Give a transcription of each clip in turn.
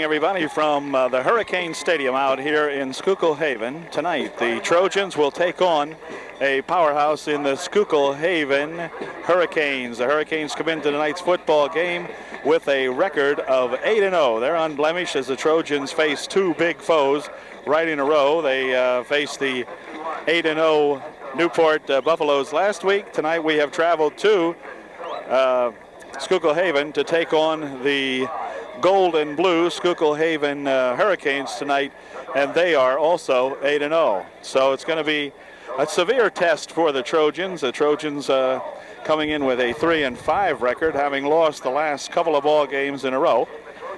Everybody from the Hurricane Stadium out here in Schuylkill Haven. Tonight, the Trojans will take on a powerhouse in the Schuylkill Haven Hurricanes. The Hurricanes come into tonight's football game with a record of 8-0. They're unblemished as the Trojans face two big foes right in a row. They faced the 8-0 Newport Buffaloes last week. Tonight we have traveled to Schuylkill Haven to take on the gold and blue Schuylkill Haven Hurricanes tonight, and they are also 8-0. So it's going to be a severe test for the Trojans. The Trojans coming in with a 3-5 record, having lost the last couple of ball games in a row,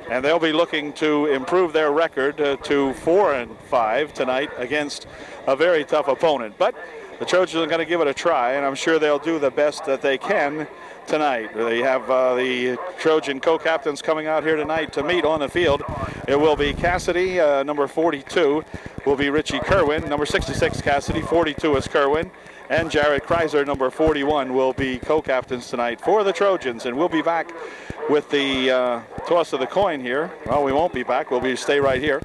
and they'll be looking to improve their record to 4-5 tonight against a very tough opponent. But the Trojans are going to give it a try, and I'm sure they'll do the best that they can tonight. They have the Trojan co-captains coming out here tonight to meet on the field. It will be Cassidy, number 42, will be Richie Kerwin. Number 66, Cassidy, 42 is Kerwin. And Jared Kreiser, number 41, will be co-captains tonight for the Trojans. And we'll be back with the toss of the coin here. Well, we won't be back. We'll stay right here.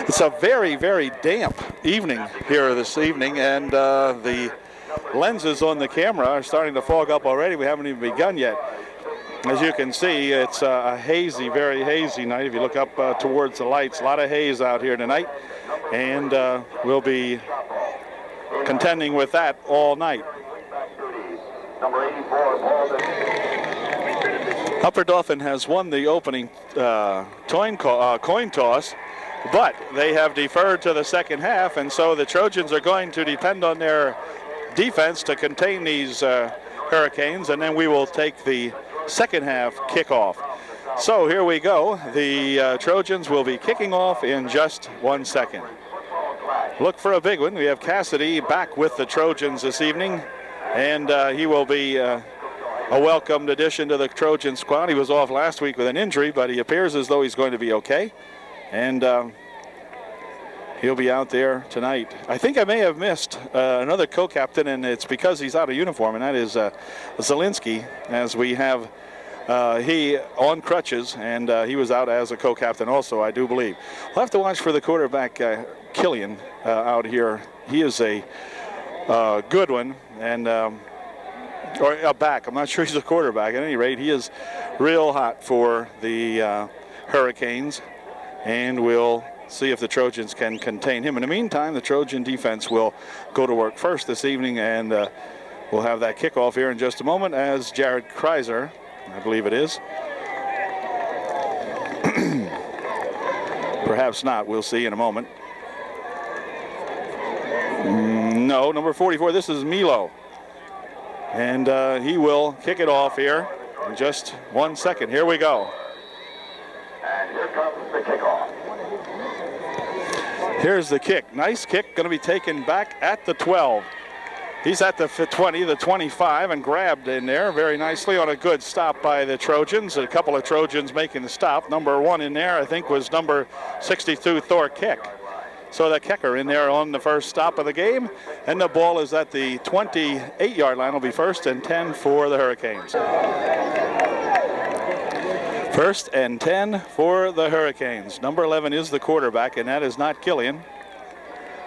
It's a very, very damp evening here this evening, and the lenses on the camera are starting to fog up already. We haven't even begun yet. As you can see, it's a hazy, very hazy night. If you look up towards the lights, a lot of haze out here tonight, and we'll be contending with that all night. Upper Dauphin has won the opening coin toss, but they have deferred to the second half, and so the Trojans are going to depend on their defense to contain these Hurricanes, and then we will take the second half kickoff. So here we go. The Trojans will be kicking off in just 1 second. Look for a big one. We have Cassidy back with the Trojans this evening, and he will be a welcomed addition to the Trojan squad. He was off last week with an injury, but he appears as though he's going to be okay, and he'll be out there tonight. I think I may have missed another co-captain, and it's because he's out of uniform, and that is Zielinski, as we have he on crutches, and he was out as a co-captain also, I do believe. We'll have to watch for the quarterback, Killian, out here. He is a good one, and or a back. I'm not sure he's a quarterback. At any rate, he is real hot for the Hurricanes, and we'll see if the Trojans can contain him. In the meantime, the Trojan defense will go to work first this evening, and we'll have that kickoff here in just a moment as Jared Kreiser, I believe it is. Perhaps not. We'll see in a moment. No, number 44, this is Milo. And he will kick it off here in just 1 second. Here we go. And here comes the kickoff. Here's the kick. Nice kick, going to be taken back at the 12. He's at the 20, the 25, and grabbed in there very nicely on a good stop by the Trojans. A couple of Trojans making the stop. Number 1 in there, I think, was number 62, Thor Kick. So the kicker in there on the first stop of the game, and the ball is at the 28-yard line. Will be 1st and 10 for the Hurricanes. 1st and 10 for the Hurricanes. Number 11 is the quarterback, and that is not Killian.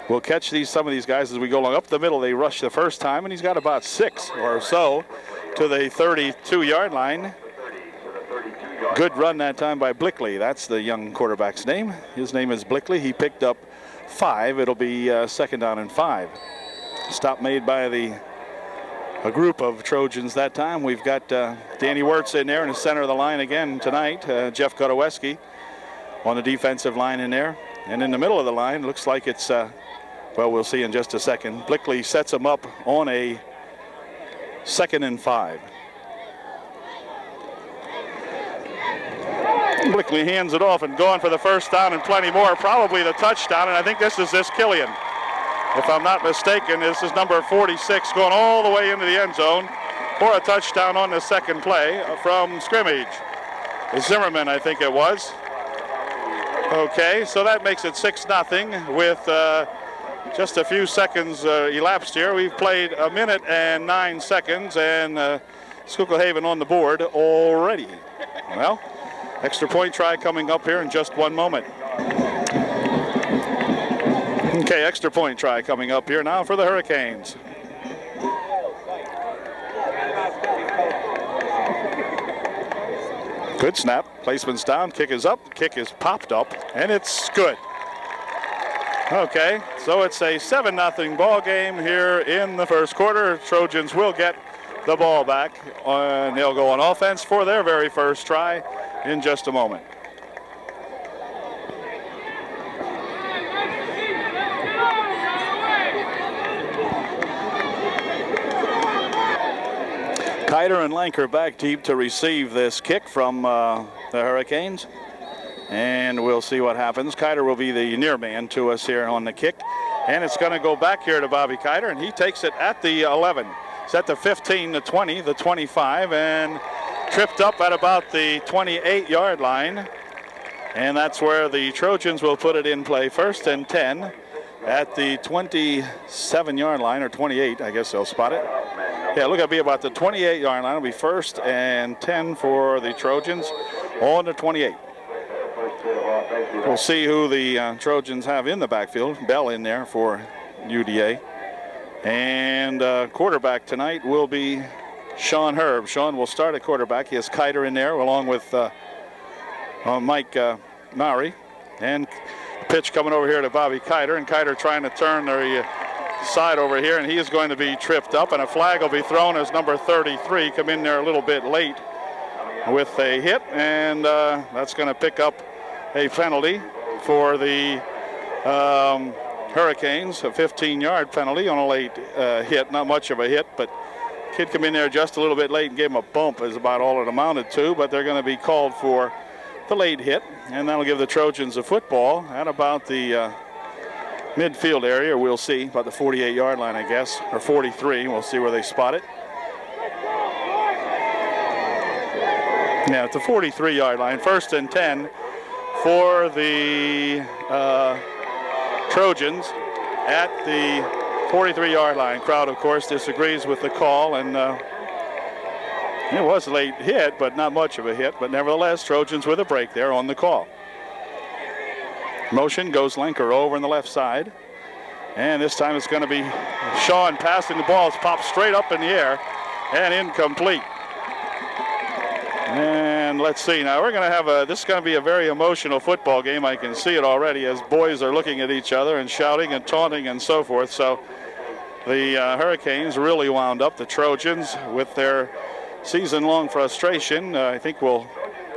We'll catch some of these guys as we go along. Up the middle, they rush the first time, and he's got about 6 or so to the 32-yard line. Good run that time by Blickley. That's the young quarterback's name. His name is Blickley. He picked up 5. It'll be 2nd down and 5. Stop made by a group of Trojans that time. We've got Danny Wirtz in there in the center of the line again tonight. Jeff Godoweski on the defensive line in there. And in the middle of the line, looks like it's, well, we'll see in just a second. Blickley sets him up on a 2nd and 5. Blickley hands it off and going for the first down and plenty more, probably the touchdown, and I think this is Killian. If I'm not mistaken, this is number 46 going all the way into the end zone for a touchdown on the second play from scrimmage. Zimmerman, I think it was. Okay, so that makes it 6-0 with just a few seconds elapsed here. We've played 1 minute and 9 seconds, and Schuylkill Haven on the board already. Well, Extra point try coming up here in just one moment. Okay, extra point try coming up here now for the Hurricanes. Good snap. Placement's down. Kick is up. Kick is popped up, and it's good. Okay, so it's a 7-0 ball game here in the first quarter. Trojans will get the ball back, and they'll go on offense for their very first try in just a moment. Kiter and Lanker back deep to receive this kick from the Hurricanes. And we'll see what happens. Kiter will be the near man to us here on the kick. And it's going to go back here to Bobby Kiter, and he takes it at the 11. It's at the 15, the 20, the 25, and tripped up at about the 28-yard line. And that's where the Trojans will put it in play. First and 10 at the 27-yard line, or 28, I guess they'll spot it. Yeah, look, it'll be about the 28-yard line. It'll be first and 10 for the Trojans on the 28. We'll see who the Trojans have in the backfield. Bell in there for UDA. And quarterback tonight will be Sean Herb. Sean will start at quarterback. He has Kiter in there along with Mike Maury. And pitch coming over here to Bobby Kiter. And Kiter trying to turn the side over here. And he is going to be tripped up. And a flag will be thrown as number 33 come in there a little bit late with a hit. And that's going to pick up a penalty for the Hurricanes, a 15-yard penalty on a late hit. Not much of a hit, but kid come in there just a little bit late and gave him a bump is about all it amounted to, but they're going to be called for the late hit, and that'll give the Trojans a football at about the midfield area. We'll see, about the 48-yard line, I guess, or 43. We'll see where they spot it. Yeah, at the 43-yard line, first and 10 for the Trojans at the 43-yard line. Crowd, of course, disagrees with the call, and it was a late hit, but not much of a hit. But nevertheless, Trojans with a break there on the call. Motion goes Lanker over on the left side, and this time it's going to be Sean passing the ball. It's popped straight up in the air and incomplete. And let's see, now we're going to have this is going to be a very emotional football game. I can see it already as boys are looking at each other and shouting and taunting and so forth. So the Hurricanes really wound up the Trojans with their season-long frustration. I think will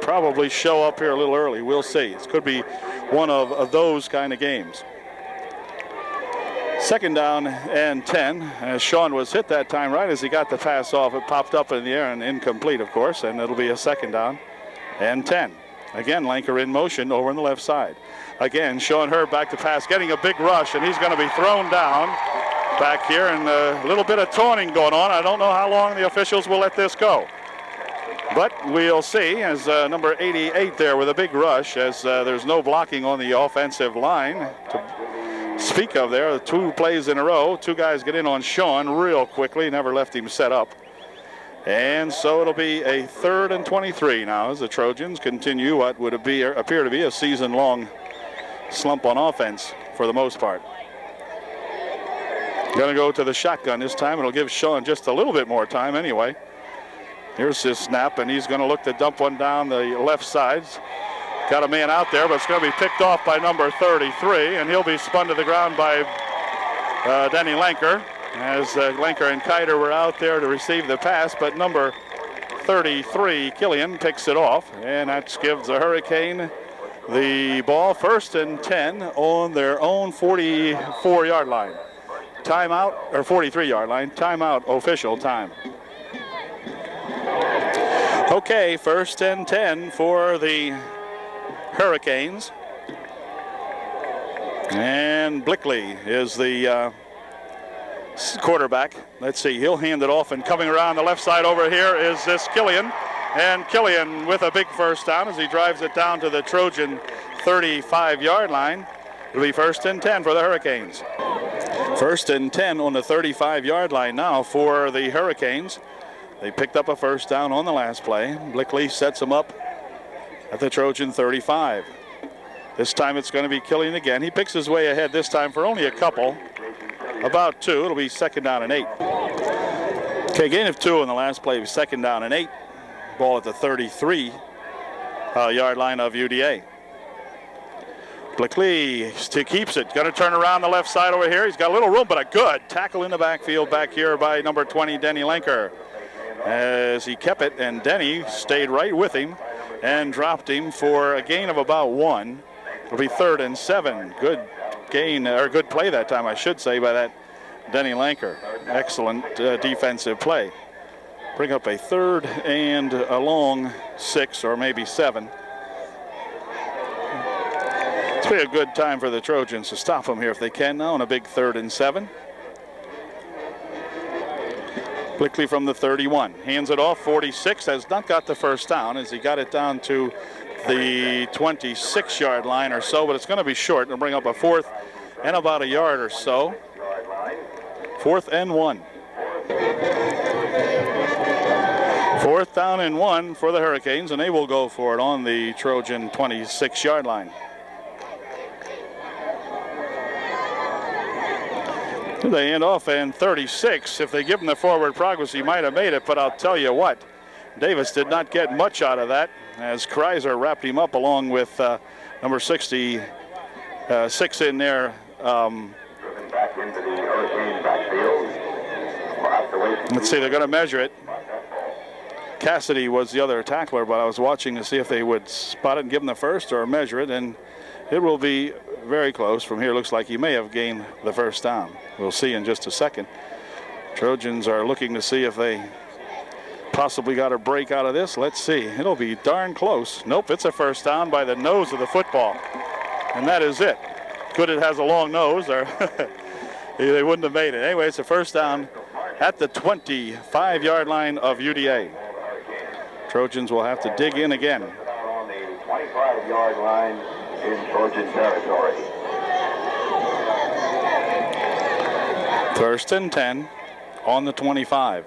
probably show up here a little early. We'll see. It could be one of those kind of games. Second down and 10, as Sean was hit that time right as he got the pass off. It popped up in the air and incomplete, of course, and it'll be a second down and 10. Again, Lanker in motion over on the left side. Again, Sean Herb back to pass, getting a big rush, and he's going to be thrown down back here, and a little bit of taunting going on. I don't know how long the officials will let this go. But we'll see as number 88 there with a big rush as there's no blocking on the offensive line to speak of there. 2 plays in a row. 2 guys get in on Sean real quickly, never left him set up. And so it'll be a 3rd and 23 now as the Trojans continue what would appear to be a season-long slump on offense for the most part. Going to go to the shotgun this time. It'll give Sean just a little bit more time anyway. Here's his snap, and he's going to look to dump one down the left side. Got a man out there, but it's going to be picked off by number 33, and he'll be spun to the ground by Denny Lanker, as Lanker and Kiter were out there to receive the pass, but number 33, Killian, picks it off, and that gives the Hurricane the ball first and 10 on their own 44-yard line. Timeout, or 43-yard line, timeout official time. Okay, first and 10 for the Hurricanes. And Blickley is the quarterback. Let's see, he'll hand it off, and coming around the left side over here is this Killian. And Killian with a big first down as he drives it down to the Trojan 35-yard line. It'll be first and 10 for the Hurricanes. First and 10 on the 35-yard line now for the Hurricanes. They picked up a first down on the last play. Blickley sets them up at the Trojan 35. This time it's going to be Killian again. He picks his way ahead this time for only a couple, about 2. It'll be 2nd down and 8. Okay, gain of 2 in the last play, 2nd down and 8. Ball at the 33 yard line of UDA. Blickley keeps it. Going to turn around the left side over here. He's got a little room, but a good tackle in the backfield back here by number 20, Denny Lenker. As he kept it, and Denny stayed right with him and dropped him for a gain of about 1. It'll be 3rd and 7. Good gain, or good play that time, I should say, by that Denny Lenker. Excellent defensive play. Bring up a 3rd and a long 6 or maybe 7. It's be a good time for the Trojans to stop them here if they can now on a big 3rd and 7. Blickley from the 31. Hands it off. 46 has not got the first down as he got it down to the 26-yard line or so, but it's going to be short. It'll bring up a 4th and about a yard or so. 4th and 1. 4th down and 1 for the Hurricanes, and they will go for it on the Trojan 26-yard line. They hand off, and 36. If they give him the forward progress, he might have made it, but I'll tell you what, Davis did not get much out of that as Kreiser wrapped him up along with number 66 in there. Let's see, they're going to measure it. Cassidy was the other tackler, but I was watching to see if they would spot it and give him the first or measure it, and it will be very close. From here, looks like he may have gained the first down. We'll see in just a second. Trojans are looking to see if they possibly got a break out of this. Let's see. It'll be darn close. Nope, it's a first down by the nose of the football. And that is it. Good it has a long nose, or they wouldn't have made it. Anyway, it's a first down at the 25-yard line of UDA. Trojans will have to dig in again. On the 25-yard line in Trojan territory. 1st and 10 on the 25.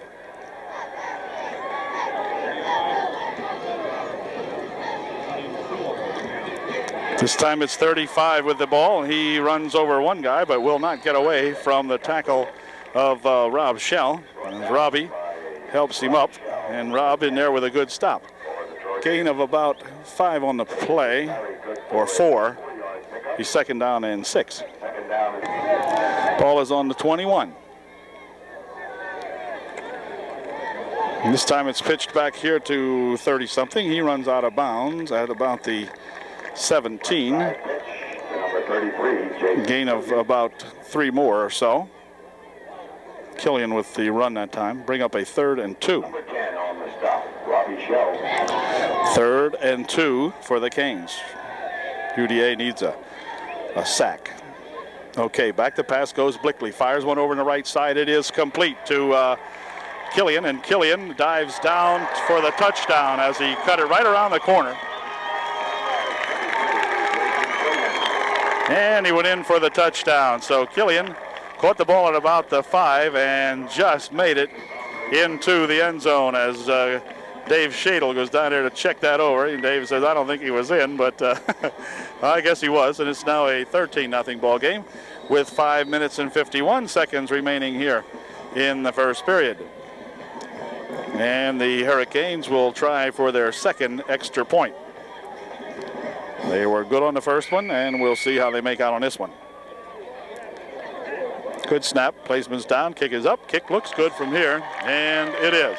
This time it's 35 with the ball. He runs over one guy, but will not get away from the tackle of Rob Shell. And Robbie helps him up, and Rob in there with a good stop. Gain of about 5 on the play, or 4. He's 2nd down and 6. Ball is on the 21. And this time it's pitched back here to 30-something. He runs out of bounds at about the 17. Gain of about 3 more or so. Killian with the run that time. Bring up a 3rd and 2. 3rd and 2 for the Canes. UDA needs a sack. Okay, back to pass goes Blickley. Fires one over on the right side. It is complete to Killian, and Killian dives down for the touchdown as he cut it right around the corner. And he went in for the touchdown. So Killian caught the ball at about the 5 and just made it into the end zone as Dave Shadle goes down there to check that over. And Dave says, I don't think he was in, but I guess he was. And it's now a 13-0 ball game with 5 minutes and 51 seconds remaining here in the first period. And the Hurricanes will try for their 2nd extra point. They were good on the first one, and we'll see how they make out on this one. Good snap. Placement's down. Kick is up. Kick looks good from here, and it is.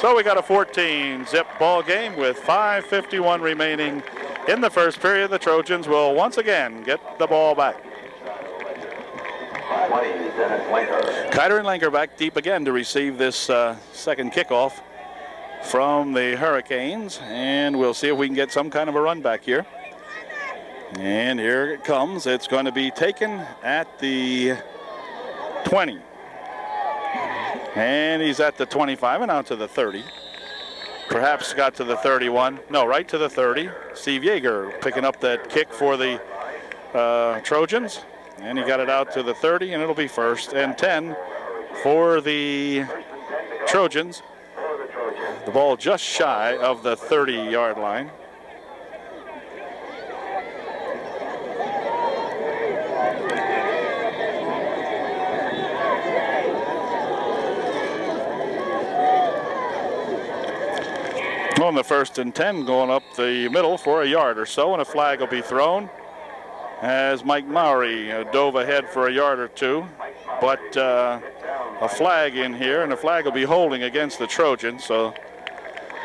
So we got a 14-zip ball game with 5:51 remaining in the first period. The Trojans will once again get the ball back. Kiter and Lenker back deep again to receive this second kickoff from the Hurricanes, and we'll see if we can get some kind of a run back here. And here it comes. It's going to be taken at the 20. And he's at the 25 and out to the 30. Perhaps got to the 31. No, right to the 30. Steve Yeager picking up that kick for the Trojans. And he got it out to the 30, and it'll be 1st and 10 for the Trojans. The ball just shy of the 30-yard line. on the 1st and 10, going up the middle for a yard or so, and a flag will be thrown as Mike Mowry dove ahead for a yard or two. But a flag in here, and the flag will be holding against the Trojans. So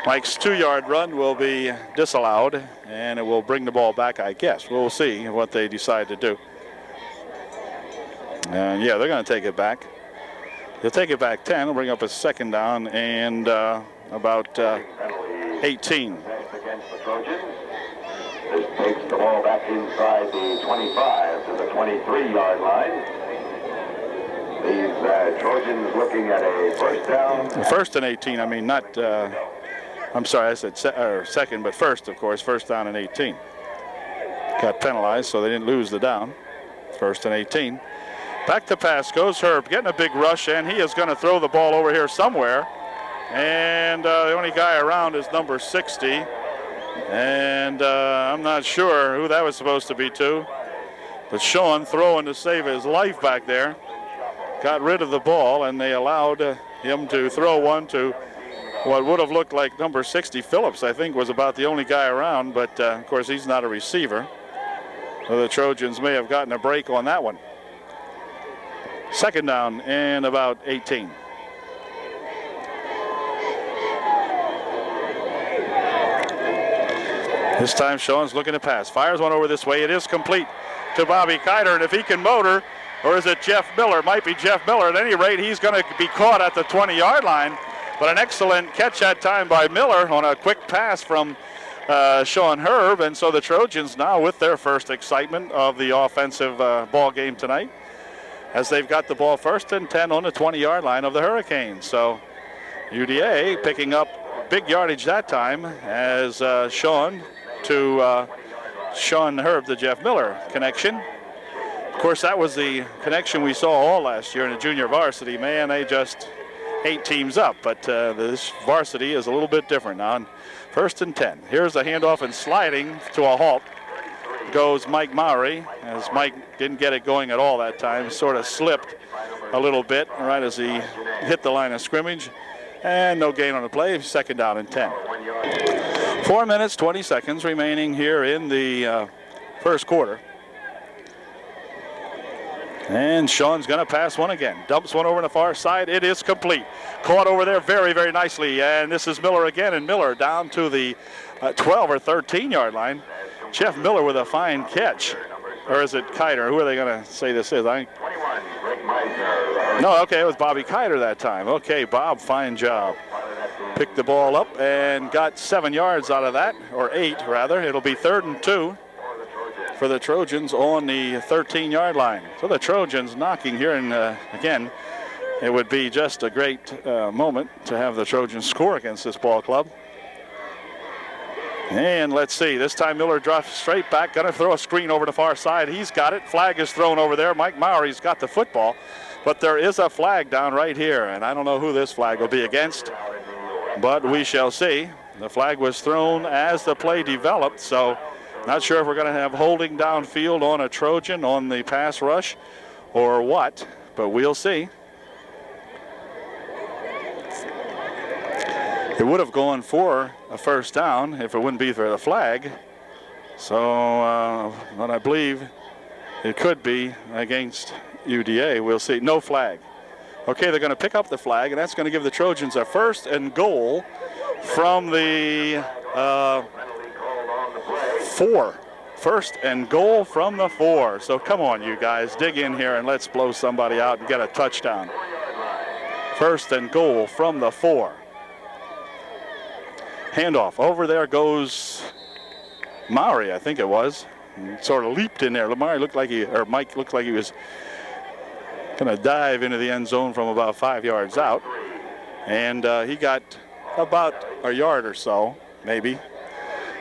Mike's 2-yard run will be disallowed, and it will bring the ball back, I guess. We'll see what they decide to do. And yeah, they're going to take it back. They'll take it back 10. They'll bring up a 2nd down and about 18. Against the Trojans. This takes the ball back inside the 25 to the 23-yard line. These Trojans looking at a 1st down. 1st and 18. I mean, not. I'm sorry, I said 2nd, but 1st, of course. 1st down and 18. Got penalized, so they didn't lose the down. 1st and 18. Back to pass goes Herb, getting a big rush, and he is going to throw the ball over here somewhere. And the only guy around is number 60. And I'm not sure who that was supposed to be to. But Sean throwing to save his life back there. Got rid of the ball, and they allowed him to throw one to what would have looked like number 60. Phillips, I think, was about the only guy around. But, of course, he's not a receiver. So the Trojans may have gotten a break on that one. 2nd down and about 18. This time Sean's looking to pass. Fires one over this way. It is complete to Bobby Kiter. And if he can motor, or is it Jeff Miller? Might be Jeff Miller. At any rate, he's going to be caught at the 20-yard line. But an excellent catch that time by Miller on a quick pass from Sean Herb. And so the Trojans now with their first excitement of the offensive ball game tonight, as they've got the ball 1st and 10 on the 20-yard line of the Hurricanes. So UDA picking up big yardage that time as Sean Herb to Jeff Miller connection. Of course, that was the connection we saw all last year in the junior varsity. Man, they just ate teams up. But this varsity is a little bit different now. On 1st and 10. Here's the handoff, and sliding to a halt goes Mike Mowry, as Mike didn't get it going at all that time. Sort of slipped a little bit right as he hit the line of scrimmage. And no gain on the play. 2nd down and 10. 4 minutes, 20 seconds remaining here in the 1st quarter. And Sean's going to pass one again. Dumps one over on the far side. It is complete. Caught over there very, very nicely. And this is Miller again. And Miller down to the 12 or 13-yard line. Jeff Miller with a fine catch. Or is it Kiter? Who are they going to say this is? No, okay, it was Bobby Kiter that time. Okay, Bob, fine job. Picked the ball up and got 7 yards out of that, or 8 rather. It'll be 3rd and 2 for the Trojans on the 13-yard line. So the Trojans knocking here, and again, it would be just a great moment to have the Trojans score against this ball club. And let's see, this time Miller drops straight back, going to throw a screen over the far side. He's got it. Flag is thrown over there. Mike Mowry's got the football, but there is a flag down right here, and I don't know who this flag will be against, but we shall see. The flag was thrown as the play developed, so not sure if we're going to have holding downfield on a Trojan on the pass rush or what, but we'll see. It would have gone for a 1st down if it wouldn't be for the flag. So, but I believe it could be against UDA. We'll see. No flag. Okay, they're going to pick up the flag, and that's going to give the Trojans a 1st and goal from the 4. 1st and goal from the 4. So come on, you guys, dig in here and let's blow somebody out and get a touchdown. 1st and goal from the 4. Handoff. Over there goes Mowry, I think it was. Sort of leaped in there. Mike looked like he was going to dive into the end zone from about 5 yards out. And he got about a yard or so, maybe.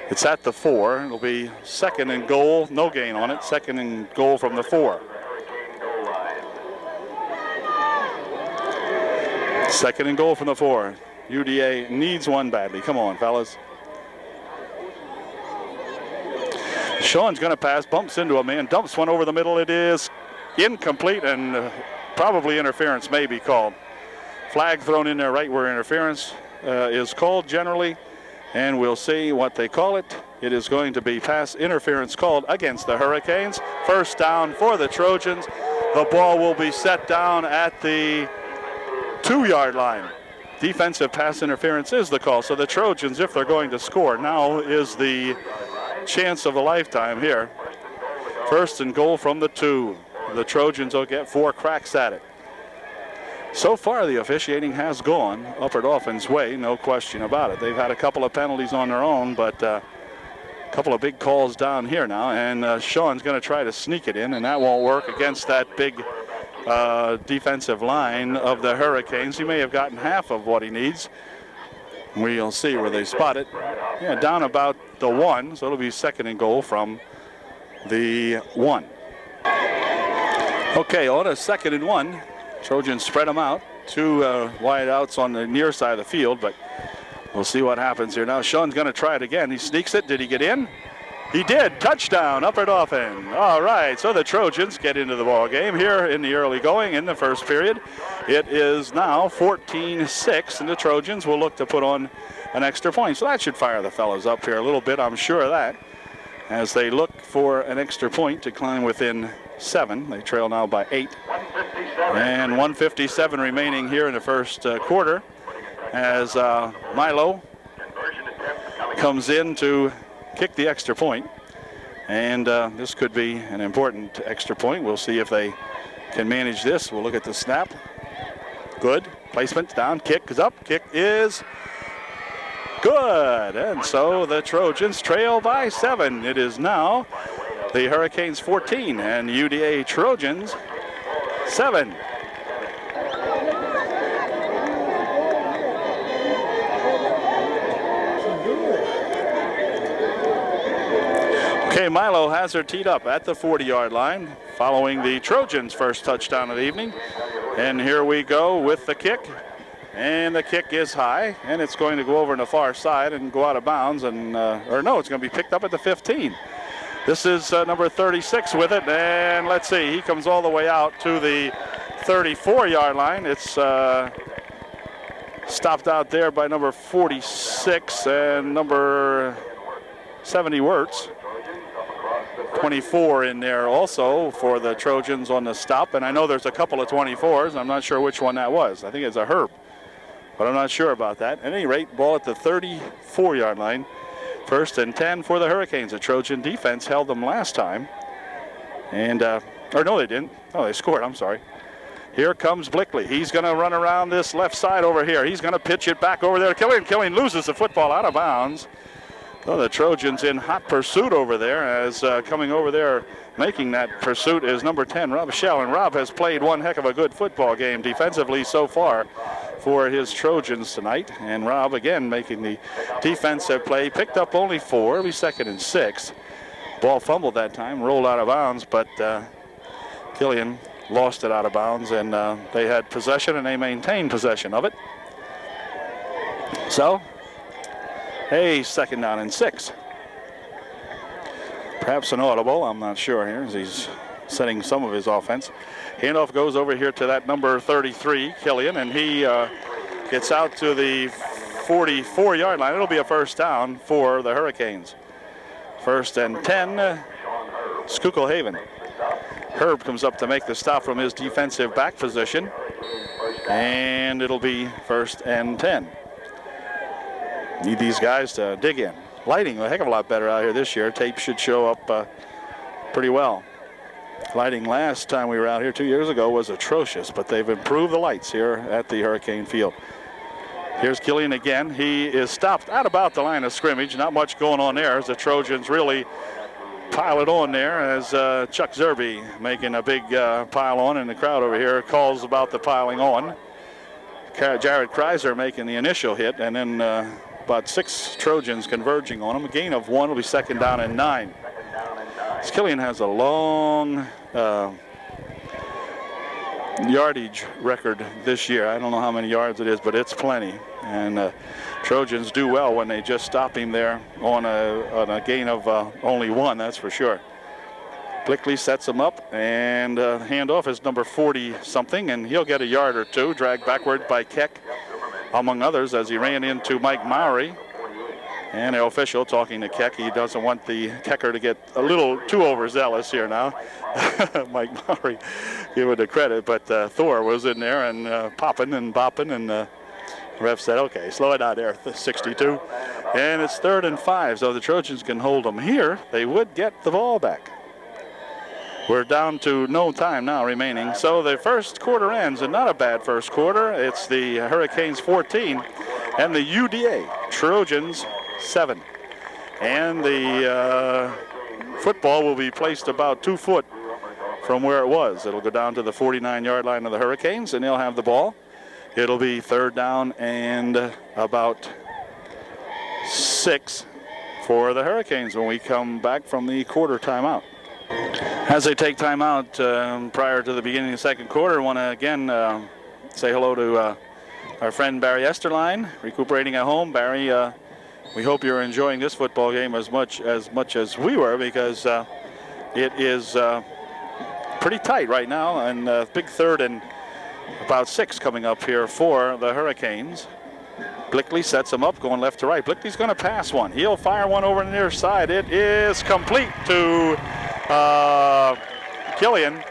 It's at the 4. It'll be 2nd and goal. No gain on it. 2nd and goal from the 4. 2nd and goal from the 4. UDA needs one badly. Come on, fellas. Sean's going to pass, bumps into a man, dumps one over the middle. It is incomplete, and probably interference may be called. Flag thrown in there right where interference is called generally, And we'll see what they call it. It is going to be pass interference called against the Hurricanes. First down for the Trojans. The ball will be set down at the 2-yard line. Defensive pass interference is the call. So the Trojans, if they're going to score, now is the chance of a lifetime here. First and goal from the 2. The Trojans will get 4 cracks at it. So far, the officiating has gone Upper Dauphin's way, no question about it. They've had a couple of penalties on their own, but a couple of big calls down here now, and Sean's going to try to sneak it in, and that won't work against that big defensive line of the Hurricanes. He may have gotten half of what he needs. We'll see where they spot it. Yeah, down about the 1, so it'll be second and goal from the 1. Okay, on a second and 1. Trojans spread them out. 2 wide outs on the near side of the field, but we'll see what happens here. Now Sean's going to try it again. He sneaks it. Did he get in? He did. Touchdown, Upper Dauphin. All right, so the Trojans get into the ball game here in the early going in the first period. It is now 14-6, and the Trojans will look to put on an extra point. So that should fire the fellows up here a little bit, I'm sure of that, as they look for an extra point to climb within 7. They trail now by 8. And 1:57 remaining here in the first quarter as Milo comes in to kick the extra point. And this could be an important extra point. We'll see if they can manage this. We'll look at the snap. Good. Placement down. Kick is up. Kick is good. And so the Trojans trail by 7. It is now the Hurricanes 14 and UDA Trojans 7. Okay, Milo has her teed up at the 40-yard line following the Trojans' first touchdown of the evening. And here we go with the kick. And the kick is high, and it's going to go over on the far side and go out of bounds. And or no, it's going to be picked up at the 15. This is number 36 with it, and let's see, he comes all the way out to the 34-yard line. It's stopped out there by number 46 and number 70 Wirtz. 24 in there also for the Trojans on the stop, and I know there's a couple of 24s. I'm not sure which one that was. I think it's a Herb, but I'm not sure about that. At any rate, ball at the 34-yard line. First and 10 for the Hurricanes. The Trojan defense held them last time. And, or no, they didn't. Oh, they scored. I'm sorry. Here comes Blickley. He's going to run around this left side over here. He's going to pitch it back over there. Killian loses the football out of bounds. So the Trojans in hot pursuit over there, as coming over there making that pursuit is number 10, Rob Schell. And Rob has played one heck of a good football game defensively so far for his Trojans tonight. And Rob again making the defensive play. Picked up only 4. It'll be second and 6. Ball fumbled that time, rolled out of bounds, but Killian lost it out of bounds, and they had possession, and they maintained possession of it. So, a second down and 6. Perhaps an audible, I'm not sure here, as he's setting some of his offense. Handoff goes over here to that number 33, Killian, and he gets out to the 44-yard line. It'll be a first down for the Hurricanes. First and 10, Schuylkill Haven. Herb comes up to make the stop from his defensive back position, and it'll be first and 10. Need these guys to dig in. Lighting a heck of a lot better out here this year. Tape should show up pretty well. Lighting last time we were out here 2 years ago was atrocious, but they've improved the lights here at the Hurricane Field. Here's Killian again. He is stopped at about the line of scrimmage. Not much going on there as the Trojans really pile it on there, as Chuck Zerby making a big pile on, and the crowd over here calls about the piling on. Jared Kreiser making the initial hit, and then about 6 Trojans converging on him. A gain of 1 will be second down and 9. Killian has a long yardage record this year. I don't know how many yards it is, but it's plenty. And Trojans do well when they just stop him there on a gain of only 1, that's for sure. Blickley sets him up, and handoff is number 40-something, and he'll get a yard or 2, dragged backward by Keck, among others, as he ran into Mike Mowry. And the official talking to Keck. He doesn't want the Kecker to get a little too overzealous here now. Mike Murray, give it the credit, but Thor was in there and popping and bopping, and the ref said, okay, slow it down there, 62. And it's 3rd and 5, so the Trojans can hold them here. They would get the ball back. We're down to no time now remaining. So the first quarter ends, and not a bad first quarter. It's the Hurricanes 14 and the UDA Trojans 7. And the football will be placed about 2 foot from where it was. It'll go down to the 49-yard line of the Hurricanes, and they'll have the ball. It'll be 3rd down and about 6 for the Hurricanes when we come back from the quarter timeout. As they take time out prior to the beginning of the second quarter, I want to again say hello to our friend Barry Esterline, recuperating at home. Barry, we hope you're enjoying this football game as much as we were, because it is pretty tight right now, and big 3rd and about 6 coming up here for the Hurricanes. Blickley sets him up, going left to right. Blickley's going to pass one. He'll fire one over the near side. It is complete to Killian,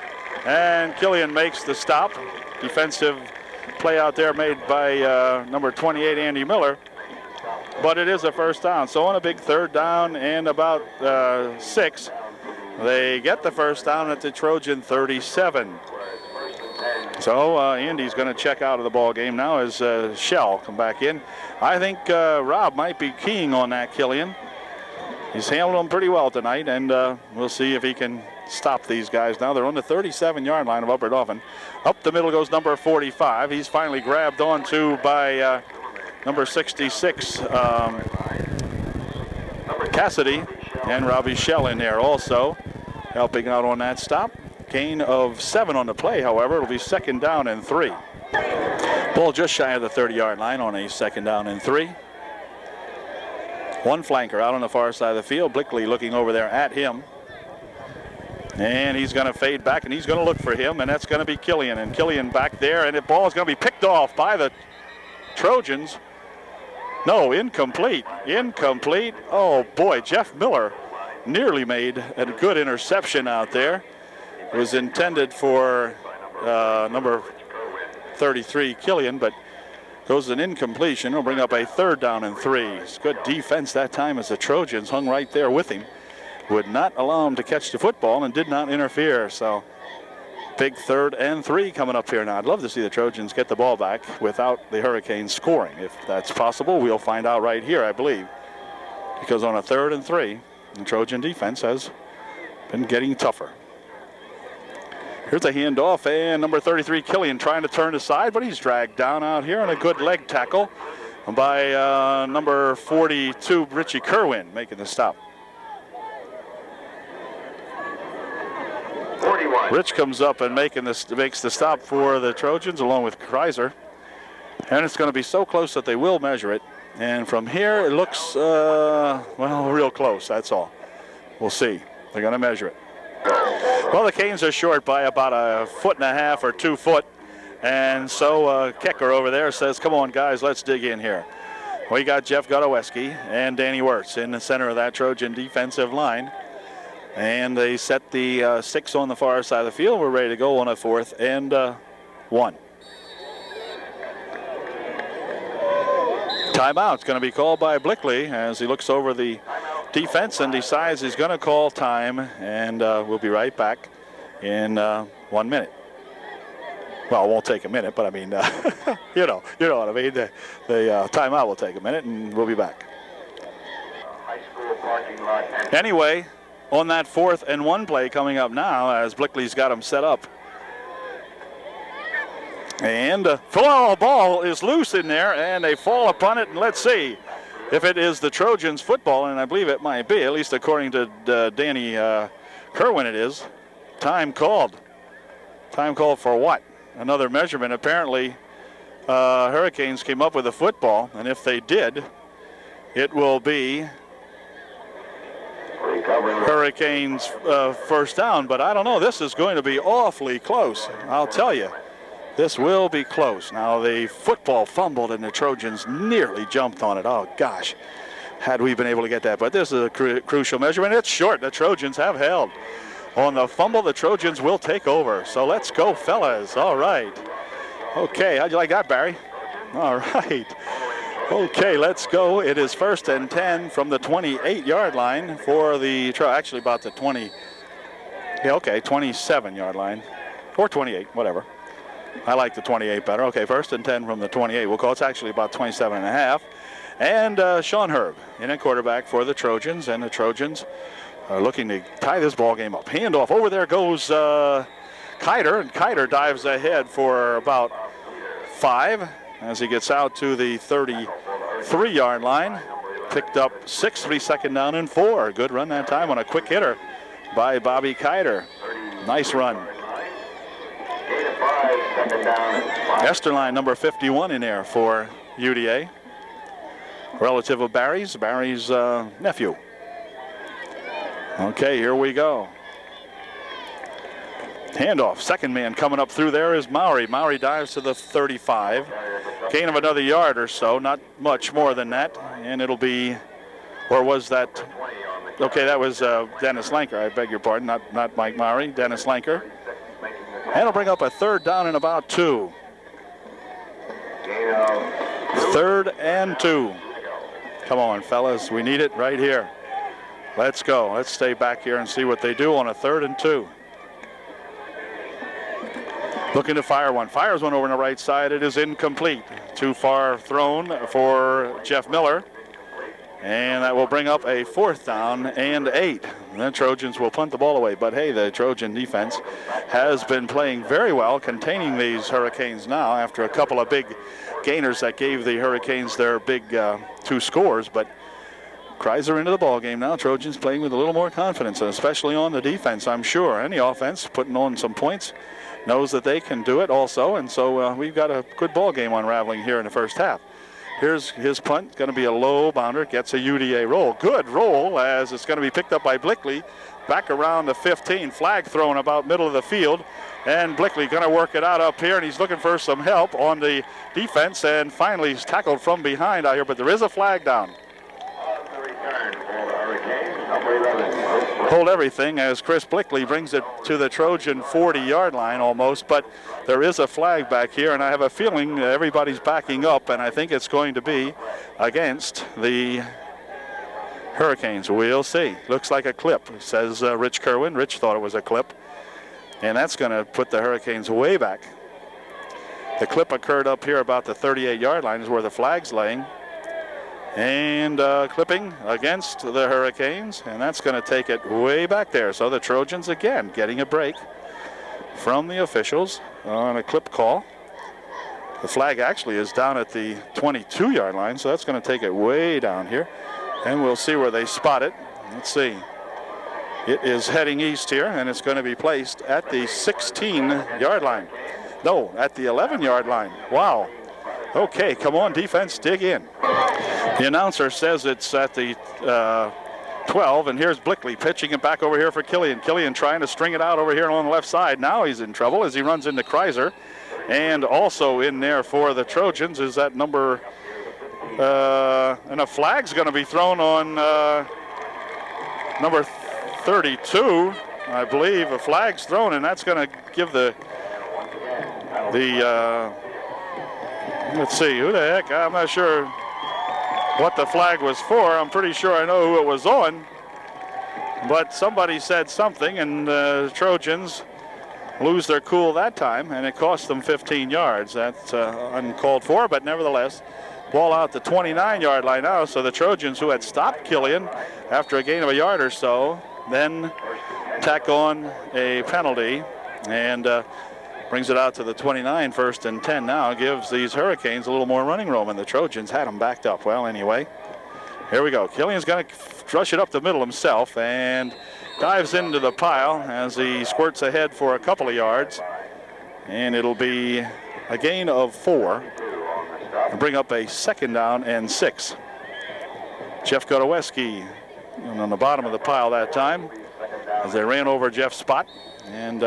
and Killian makes the stop. Defensive play out there made by number 28, Andy Miller, but it is a first down. So on a big 3rd down and about 6, they get the first down at the Trojan 37. So Andy's going to check out of the ball game now as Shell come back in. I think Rob might be keying on that Killian. He's handled them pretty well tonight, and we'll see if he can stop these guys now. They're on the 37-yard line of Upper Dauphin. Up the middle goes number 45. He's finally grabbed onto by number 66, Cassidy, and Robbie Shell in there also helping out on that stop. Gain of 7 on the play, however. It'll be 2nd down and 3. Ball just shy of the 30-yard line on a 2nd down and 3. One flanker out on the far side of the field. Blickley looking over there at him. And he's going to fade back, and he's going to look for him, and that's going to be Killian. And Killian back there, and the ball is going to be picked off by the Trojans. No, incomplete. Incomplete. Oh, boy, Jeff Miller nearly made a good interception out there. It was intended for number 33, Killian, but goes an incompletion. It'll bring up a 3rd down and 3. It's good defense that time as the Trojans hung right there with him. Would not allow him to catch the football and did not interfere. So big 3rd and 3 coming up here now. I'd love to see the Trojans get the ball back without the Hurricanes scoring. If that's possible, we'll find out right here, I believe. Because on a 3rd and 3, the Trojan defense has been getting tougher. Here's a handoff, and number 33, Killian, trying to turn aside, but he's dragged down out here, and a good leg tackle by number 42, Richie Kerwin, making the stop. 41. Rich comes up and makes the stop for the Trojans along with Kreiser, and it's going to be so close that they will measure it. And from here, it looks, well, real close, that's all. We'll see. They're going to measure it. Well, the Canes are short by about 1.5 feet or 2 foot. And so Kecker over there says, come on, guys, let's dig in here. We got Jeff Godoweski and Danny Wirtz in the center of that Trojan defensive line. And they set the 6 on the far side of the field. We're ready to go on a 4th and 1. Timeout's going to be called by Blickley as he looks over the defense and decides he's going to call time, and we'll be right back in 1 minute. Well, it won't take a minute, but I mean, you know what I mean. The timeout will take a minute, and we'll be back. Anyway, on that 4th and 1 play coming up now, as Blickley's got him set up. And the ball is loose in there, and they fall upon it, and let's see if it is the Trojans football, and I believe it might be, at least according to Danny Kerwin it is. Time called. Time called for what? Another measurement. Apparently, Hurricanes came up with a football, and if they did, it will be Hurricanes first down. But I don't know. This is going to be awfully close. I'll tell you. This will be close. Now, the football fumbled, and the Trojans nearly jumped on it. Oh, gosh. had we been able to get that. But this is a crucial measurement. It's short. The Trojans have held. On the fumble, the Trojans will take over. So let's go, fellas. All right. Okay, how'd you like that, Barry? All right. Okay, let's go. It is 1st and 10 from the 28-yard line for the, actually about the 20, yeah, okay, 27-yard line, or 28, whatever. I like the 28 better. Okay, 1st and 10 from the 28. We'll call it's actually about 27 and a half. And Sean Herb in at quarterback for the Trojans, and the Trojans are looking to tie this ball game up. Handoff, over there goes Kiter, and Kiter dives ahead for about 5 as he gets out to the 33-yard line. Picked up 6, 2nd down and 4. Good run that time on a quick hitter by Bobby Kiter. Nice run. Esterline, number 51 in there for UDA. Relative of Barry's nephew. Okay, here we go. Handoff, second man coming up through there is Maury. Maury dives to the 35. Gain of another yard or so, not much more than that. And it'll be, or was that, okay, that was Dennis Lanker, I beg your pardon, not Mike Maury, Dennis Lanker. And it'll bring up a 3rd down and about 2. 3rd and 2. Come on, fellas, we need it right here. Let's go. Let's stay back here and see what they do on a 3rd and 2. Looking to fire one. Fires one over on the right side. It is incomplete. Too far thrown for Jeff Miller. And that will bring up a 4th down and 8. The Trojans will punt the ball away. But hey, the Trojan defense has been playing very well, containing these Hurricanes now after a couple of big gainers that gave the Hurricanes their big 2 scores. But Cries are into the ball game now. Trojans playing with a little more confidence, especially on the defense, I'm sure. Any offense putting on some points knows that they can do it also. And so we've got a good ball game unraveling here in the first half. Here's his punt, going to be a low bounder, gets a UDA roll. Good roll as it's going to be picked up by Blickley. Back around the 15, flag thrown about middle of the field. And Blickley going to work it out up here, and he's looking for some help on the defense, and finally he's tackled from behind out here, but there is a flag down. Hold everything as Chris Blickley brings it to the Trojan 40-yard line almost, but there is a flag back here, and I have a feeling everybody's backing up, and I think it's going to be against the Hurricanes. We'll see. Looks like a clip, says Rich Kerwin. Rich thought it was a clip, and that's going to put the Hurricanes way back. The clip occurred up here about the 38-yard line is where the flag's laying. And clipping against the Hurricanes, and that's going to take it way back there. So the Trojans again getting a break from the officials on a clip call. The flag actually is down at the 22-yard line, so that's going to take it way down here. And we'll see where they spot it. Let's see. It is heading east here, and it's going to be placed at the 16-yard line. No, at the 11-yard line. Wow. Okay, come on, defense, dig in. The announcer says it's at the 12, and here's Blickley pitching it back over here for Killian. Killian trying to string it out over here on the left side. Now he's in trouble as he runs into Kreiser. And also in there for the Trojans is that number, and a flag's going to be thrown on number 32, I believe. A flag's thrown, and that's going to give the let's see, who the heck, I'm not sure what the flag was for. I'm pretty sure I know who it was on, but somebody said something, and the Trojans lose their cool that time, and it cost them 15 yards. That's uncalled for, but nevertheless, ball out the 29-yard line now, so the Trojans, who had stopped Killian after a gain of a yard or so, then tack on a penalty, and brings it out to the 29, 1st and 10 now. Gives these Hurricanes a little more running room, and the Trojans had them backed up. Well, anyway, here we go. Killian's going to rush it up the middle himself and dives into the pile as he squirts ahead for a couple of yards. And it'll be a gain of 4 and bring up a 2nd down and 6. Jeff Godoweski on the bottom of the pile that time as they ran over Jeff's spot and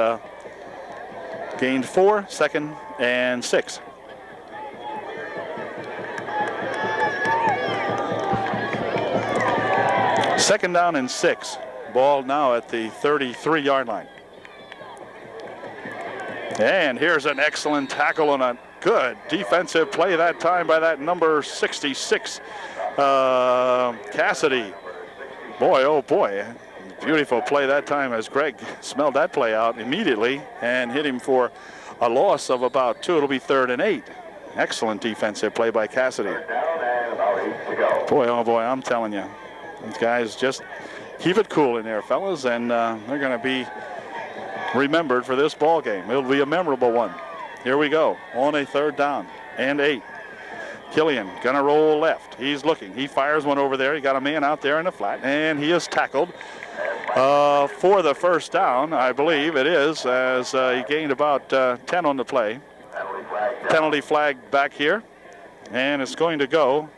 gained 4, 2nd and 6. Second down and 6. Ball now at the 33-yard line. And here's an excellent tackle on a good defensive play that time by that number 66, Cassidy. Boy, oh boy, beautiful play that time as Greg smelled that play out immediately and hit him for a loss of about 2. It'll be 3rd and 8. Excellent defensive play by Cassidy. Boy, oh boy, I'm telling you, these guys just keep it cool in there, fellas, and they're going to be remembered for this ball game. It'll be a memorable one. Here we go on a 3rd down and 8. Killian gonna roll left. He's looking. He fires one over there. He got a man out there in the flat, and he is tackled for the first down, I believe it is, as he gained about 10 on the play. Penalty flag back here, and it's going to go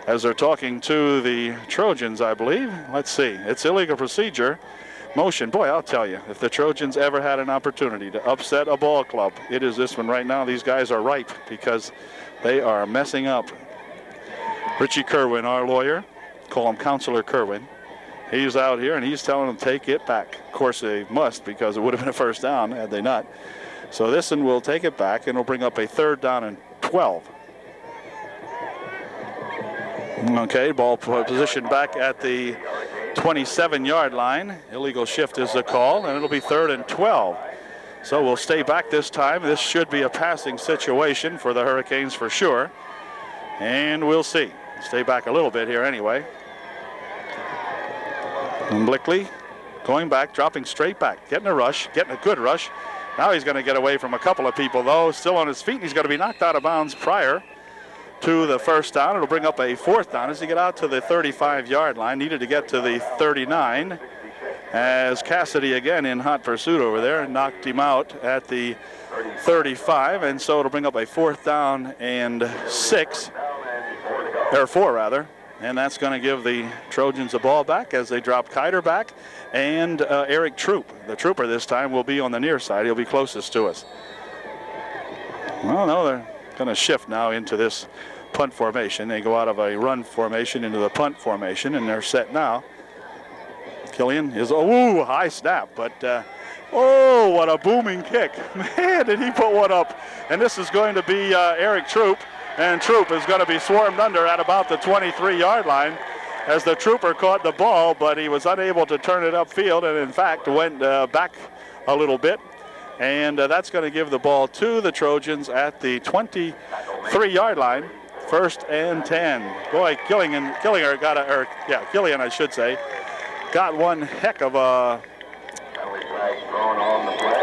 as they're talking to the Trojans, I believe. Let's see. It's illegal procedure. Motion. Boy, I'll tell you, if the Trojans ever had an opportunity to upset a ball club, it is this one right now. These guys are ripe because they are messing up. Richie Kerwin, our lawyer, call him Counselor Kerwin. He's out here and he's telling them to take it back. Of course, they must, because it would have been a first down had they not. So this one will take it back and will bring up a 3rd down and 12. Okay, ball position back at the 27-yard line. Illegal shift is the call, and it'll be 3rd and 12. So we'll stay back this time. This should be a passing situation for the Hurricanes for sure. And we'll see. Stay back a little bit here anyway. And Blickley going back, dropping straight back, getting a rush, getting a good rush. Now he's going to get away from a couple of people, though. Still on his feet. He's going to be knocked out of bounds prior to the first down. It'll bring up a 4th down as he get out to the 35-yard line. Needed to get to the 39 as Cassidy again in hot pursuit over there knocked him out at the 35, and so it'll bring up a 4th down and 6, or 4 rather, and that's going to give the Trojans the ball back as they drop Kiter back, and Eric Troop, the trooper this time, will be on the near side. He'll be closest to us. Well, no, they're going to shift now into this punt formation. They go out of a run formation into the punt formation, and they're set now. Killian is, oh, high snap, but oh, what a booming kick. Man, did he put one up. And this is going to be Eric Troop, and Troop is going to be swarmed under at about the 23-yard line as the trooper caught the ball, but he was unable to turn it upfield, and in fact went back a little bit. And that's going to give the ball to the Trojans at the 23-yard line. 1st and 10. Boy, Killian I should say, got one heck of a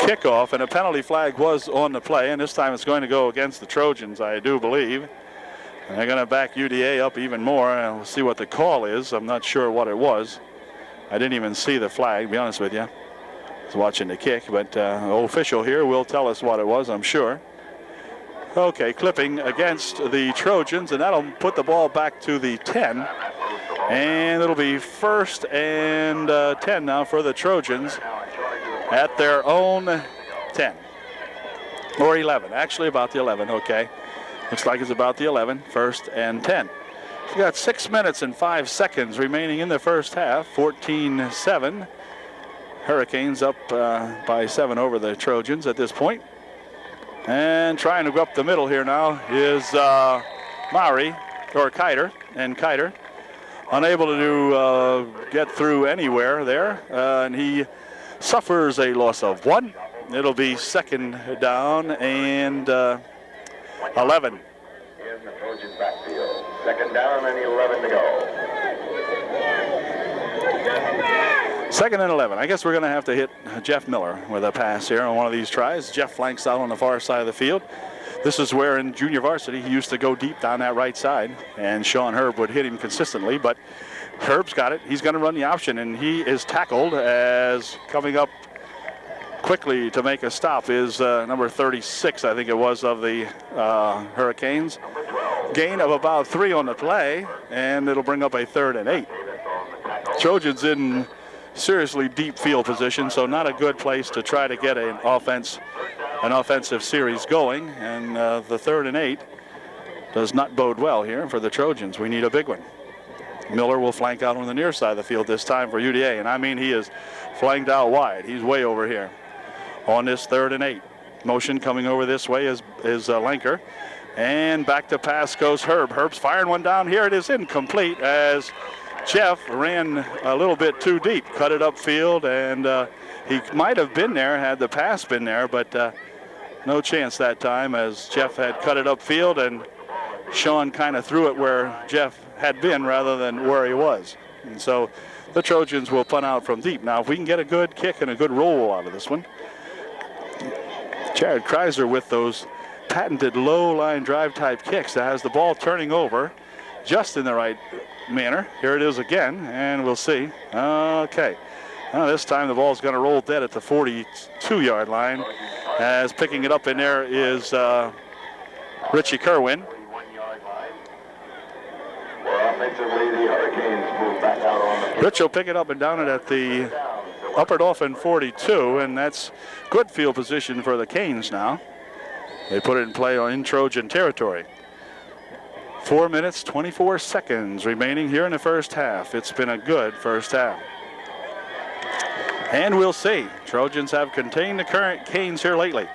kickoff, and a penalty flag was on the play, and this time it's going to go against the Trojans, I do believe. And they're going to back UDA up even more, and we'll see what the call is. I'm not sure what it was. I didn't even see the flag, to be honest with you. I was watching the kick, but the official here will tell us what it was, I'm sure. Okay, clipping against the Trojans, and that'll put the ball back to the 10. And it'll be 1st and 10 now for the Trojans at their own 10. Or 11, actually about the 11, okay. Looks like it's about the 11, 1st and 10. We've got 6 minutes and 5 seconds remaining in the first half, 14-7. Hurricanes up by 7 over the Trojans at this point. And trying to go up the middle here now is Maury, or Kiter, and Kiter unable to get through anywhere there, and he suffers a loss of 1. It'll be 2nd down and 11. In the Trojan backfield. 2nd down and 11 to go. 2nd and 11. I guess we're going to have to hit Jeff Miller with a pass here on one of these tries. Jeff flanks out on the far side of the field. This is where in junior varsity he used to go deep down that right side, and Sean Herb would hit him consistently, but Herb's got it. He's going to run the option, and he is tackled as coming up quickly to make a stop is number 36, I think it was, of the Hurricanes. Gain of about 3 on the play, and it'll bring up a 3rd and 8. Trojans in seriously deep field position, so not a good place to try to get an offensive series going, and the 3rd and 8 does not bode well here for the Trojans. We need a big one. Miller will flank out on the near side of the field this time for UDA, and I mean he is flanked out wide. He's way over here on this 3rd and 8. Motion coming over this way is Lenker, and back to pass goes Herb. Herb's firing one down here. It is incomplete as Jeff ran a little bit too deep, cut it upfield, and he might have been there had the pass been there, but no chance that time as Jeff had cut it upfield, and Sean kind of threw it where Jeff had been rather than where he was. And so the Trojans will punt out from deep. Now, if we can get a good kick and a good roll out of this one. Jared Kreiser with those patented low line drive type kicks that has the ball turning over just in the right manner. Here it is again, and we'll see. Okay. Now this time the ball's going to roll dead at the 42-yard line, as picking it up in there is Richie Kerwin. Offensively, the Hurricanes move back out on the... Rich will pick it up and down it at the upper Dauphin 42, and that's good field position for the Canes now. They put it in play in Trojan territory. 4 minutes, 24 seconds remaining here in the first half. It's been a good first half. And we'll see. Trojans have contained the current Canes here lately.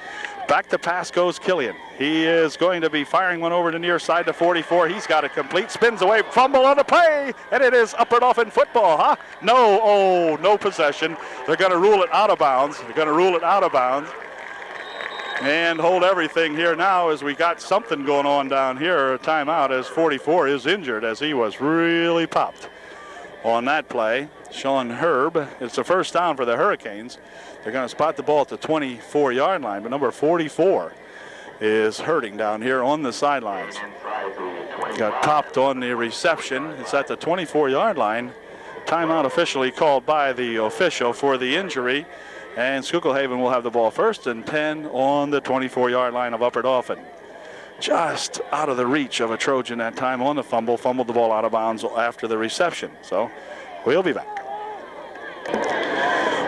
Back to pass goes Killian. He is going to be firing one over the near side to 44. He's got it complete. Spins away. Fumble on the play. And it is upper Dauphin football, huh? No possession. They're going to rule it out of bounds. And hold everything here now as we got something going on down here. A timeout as 44 is injured as he was really popped on that play. Sean Herb. It's a first down for the Hurricanes. They're going to spot the ball at the 24-yard line, but number 44 is hurting down here on the sidelines. Got popped on the reception. It's at the 24-yard line. Timeout officially called by the official for the injury, and Schuylkill Haven will have the ball 1st and 10 on the 24-yard line of Upper Dauphin. Just out of the reach of a Trojan that time on the fumble, fumbled the ball out of bounds after the reception. So we'll be back.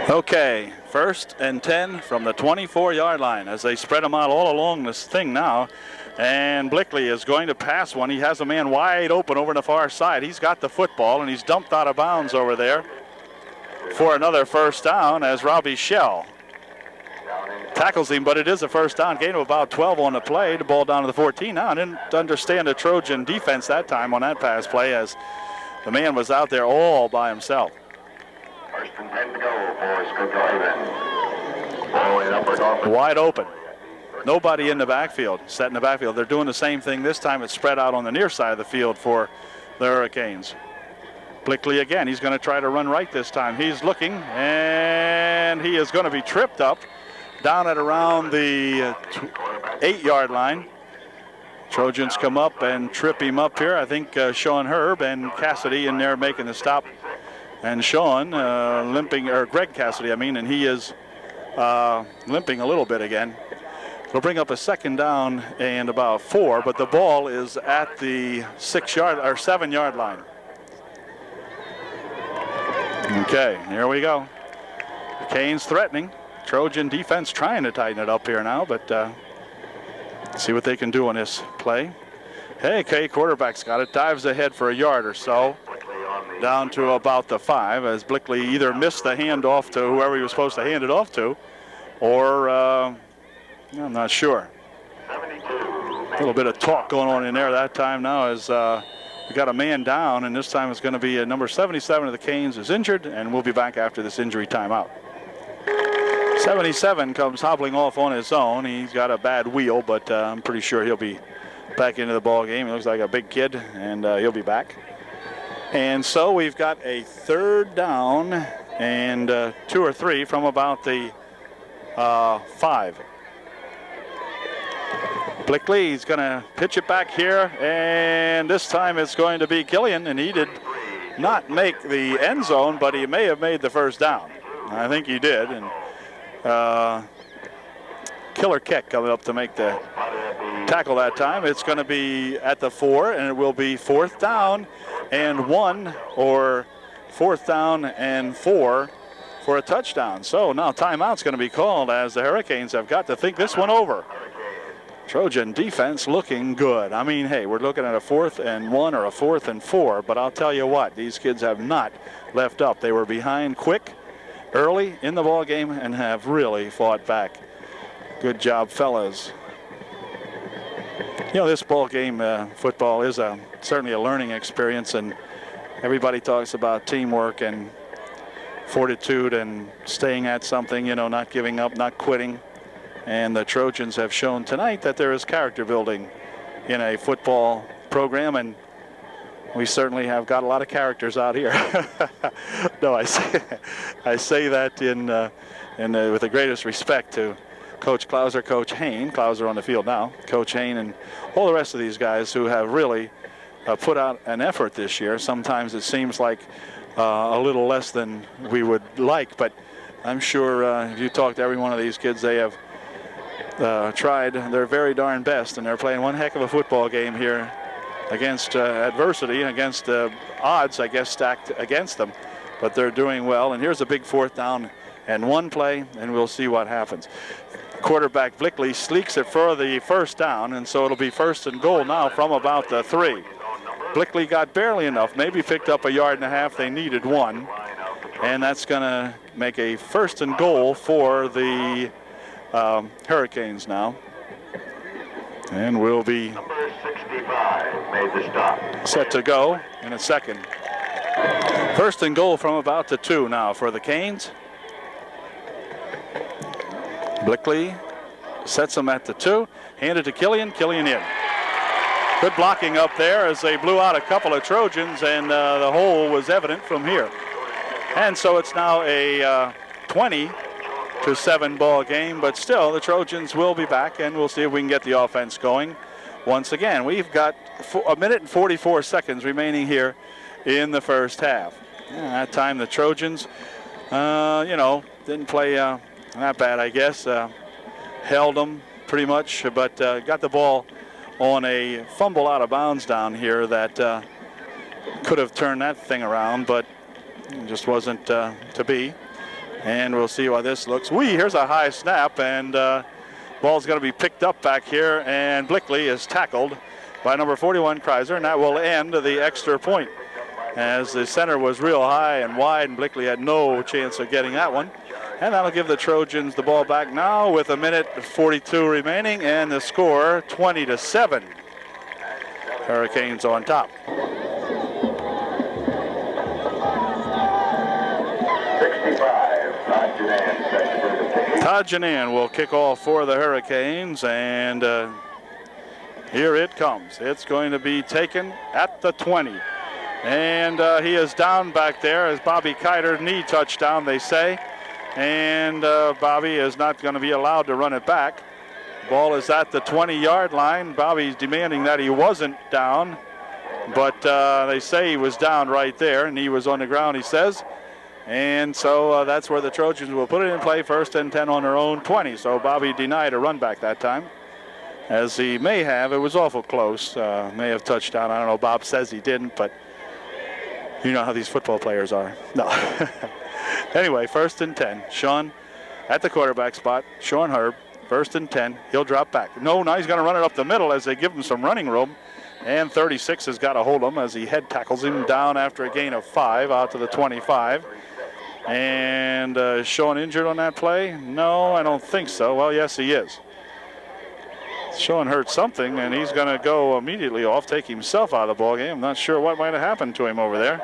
Okay, 1st and 10 from the 24-yard line as they spread them out all along this thing now. And Blickley is going to pass one. He has a man wide open over on the far side. He's got the football, and he's dumped out of bounds over there for another first down as Robbie Shell tackles him, but it is a first down. Gain of about 12 on the play. The ball down to the 14 now. I didn't understand the Trojan defense that time on that pass play as the man was out there all by himself. 1st and 10 to go for Schuylkill Haven. Ball in Upper Dauphin. Wide open. Nobody in the backfield, set in the backfield. They're doing the same thing this time. It's spread out on the near side of the field for the Hurricanes. Blickley again. He's going to try to run right this time. He's looking, and he is going to be tripped up down at around the 8-yard line. Trojans come up and trip him up here. I think Sean Herb and Cassidy in there making the stop. And Sean limping, or Greg Cassidy, I mean, and he is limping a little bit again. We'll bring up a 2nd down and about 4, but the ball is at the 6-yard or 7-yard line. Okay, here we go. The Canes threatening. Trojan defense trying to tighten it up here now, but see what they can do on this play. Hey, quarterback's got it. Dives ahead for a yard or so. Down to about the 5 as Blickley either missed the handoff to whoever he was supposed to hand it off to, or I'm not sure. A little bit of talk going on in there that time now as we got a man down, and this time it's going to be number 77 of the Canes is injured, and we'll be back after this injury timeout. 77 comes hobbling off on his own. He's got a bad wheel, but I'm pretty sure he'll be back into the ball game. He looks like a big kid, and he'll be back. And so we've got a 3rd down and 2 or 3 from about the 5. Blickley, he's going to pitch it back here, and this time it's going to be Killian, and he did not make the end zone, but he may have made the first down. I think he did, and killer kick coming up to make the tackle that time. It's going to be at the 4, and it will be 4th down and 1, or 4th down and 4 for a touchdown. So now timeout's going to be called as the Hurricanes have got to think this one over. Trojan defense looking good. I mean, hey, we're looking at a 4th and 1 or a 4th and 4, but I'll tell you what, these kids have not left up. They were behind quick early in the ball game and have really fought back. Good job, fellas. You know, this ball game, football, is certainly a learning experience, and everybody talks about teamwork and fortitude and staying at something, you know, not giving up, not quitting. And the Trojans have shown tonight that there is character building in a football program, and we certainly have got a lot of characters out here. No, I say that with the greatest respect to Coach Klauser, Coach Hain. Klauser on the field now. Coach Hain and all the rest of these guys who have really put out an effort this year. Sometimes it seems like a little less than we would like, but I'm sure if you talk to every one of these kids, they have tried their very darn best, and they're playing one heck of a football game here against adversity and against odds, I guess, stacked against them. But they're doing well, and here's a big 4th down and 1 play, and we'll see what happens. Quarterback Blickley sleeks it for the 1st down, and so it'll be 1st and goal now from about the 3. Blickley got barely enough, maybe picked up a 1.5 yards. They needed 1, and that's going to make a 1st and goal for the Hurricanes now. And we'll be Number 65 made the stop. Set to go in a second. 1st and goal from about the 2 now for the Canes. Blickley sets them at the 2. Handed to Killian. Killian in. Good blocking up there as they blew out a couple of Trojans, and the hole was evident from here. And so it's now a 20-7 ball game, but still the Trojans will be back, and we'll see if we can get the offense going once again. We've got 1 minute and 44 seconds remaining here in the 1st half. That time the Trojans, didn't play that bad, I guess. Held them pretty much, but got the ball on a fumble out of bounds down here that could have turned that thing around, but it just wasn't to be. And we'll see how this looks. Here's a high snap, and ball's going to be picked up back here, and Blickley is tackled by number 41, Kreiser, and that will end the extra point, as the center was real high and wide, and Blickley had no chance of getting that one. And that'll give the Trojans the ball back now with 1 minute 42 remaining, and the score 20-7. Hurricanes on top. 65, Todd Janan set to the kick. Todd Janan will kick off for the Hurricanes, and here it comes. It's going to be taken at the 20. And he is down back there as Bobby Kiter, knee touchdown, they say. And Bobby is not going to be allowed to run it back. Ball is at the 20-yard line. Bobby's demanding that he wasn't down, but they say he was down right there, and he was on the ground, he says. And so that's where the Trojans will put it in play, 1st and 10 on their own 20. So Bobby denied a run back that time, as he may have. It was awful close. May have touched down. I don't know. Bob says he didn't, but you know how these football players are. No. Anyway, 1st and 10. Sean at the quarterback spot. Sean Herb, 1st and 10. He'll drop back. No, now he's going to run it up the middle as they give him some running room. And 36 has got to hold him as he head tackles him down after a gain of 5 out to the 25. And is Sean injured on that play? No, I don't think so. Well, yes, he is. Sean hurt something, and he's going to go immediately off, take himself out of the ballgame. I'm not sure what might have happened to him over there.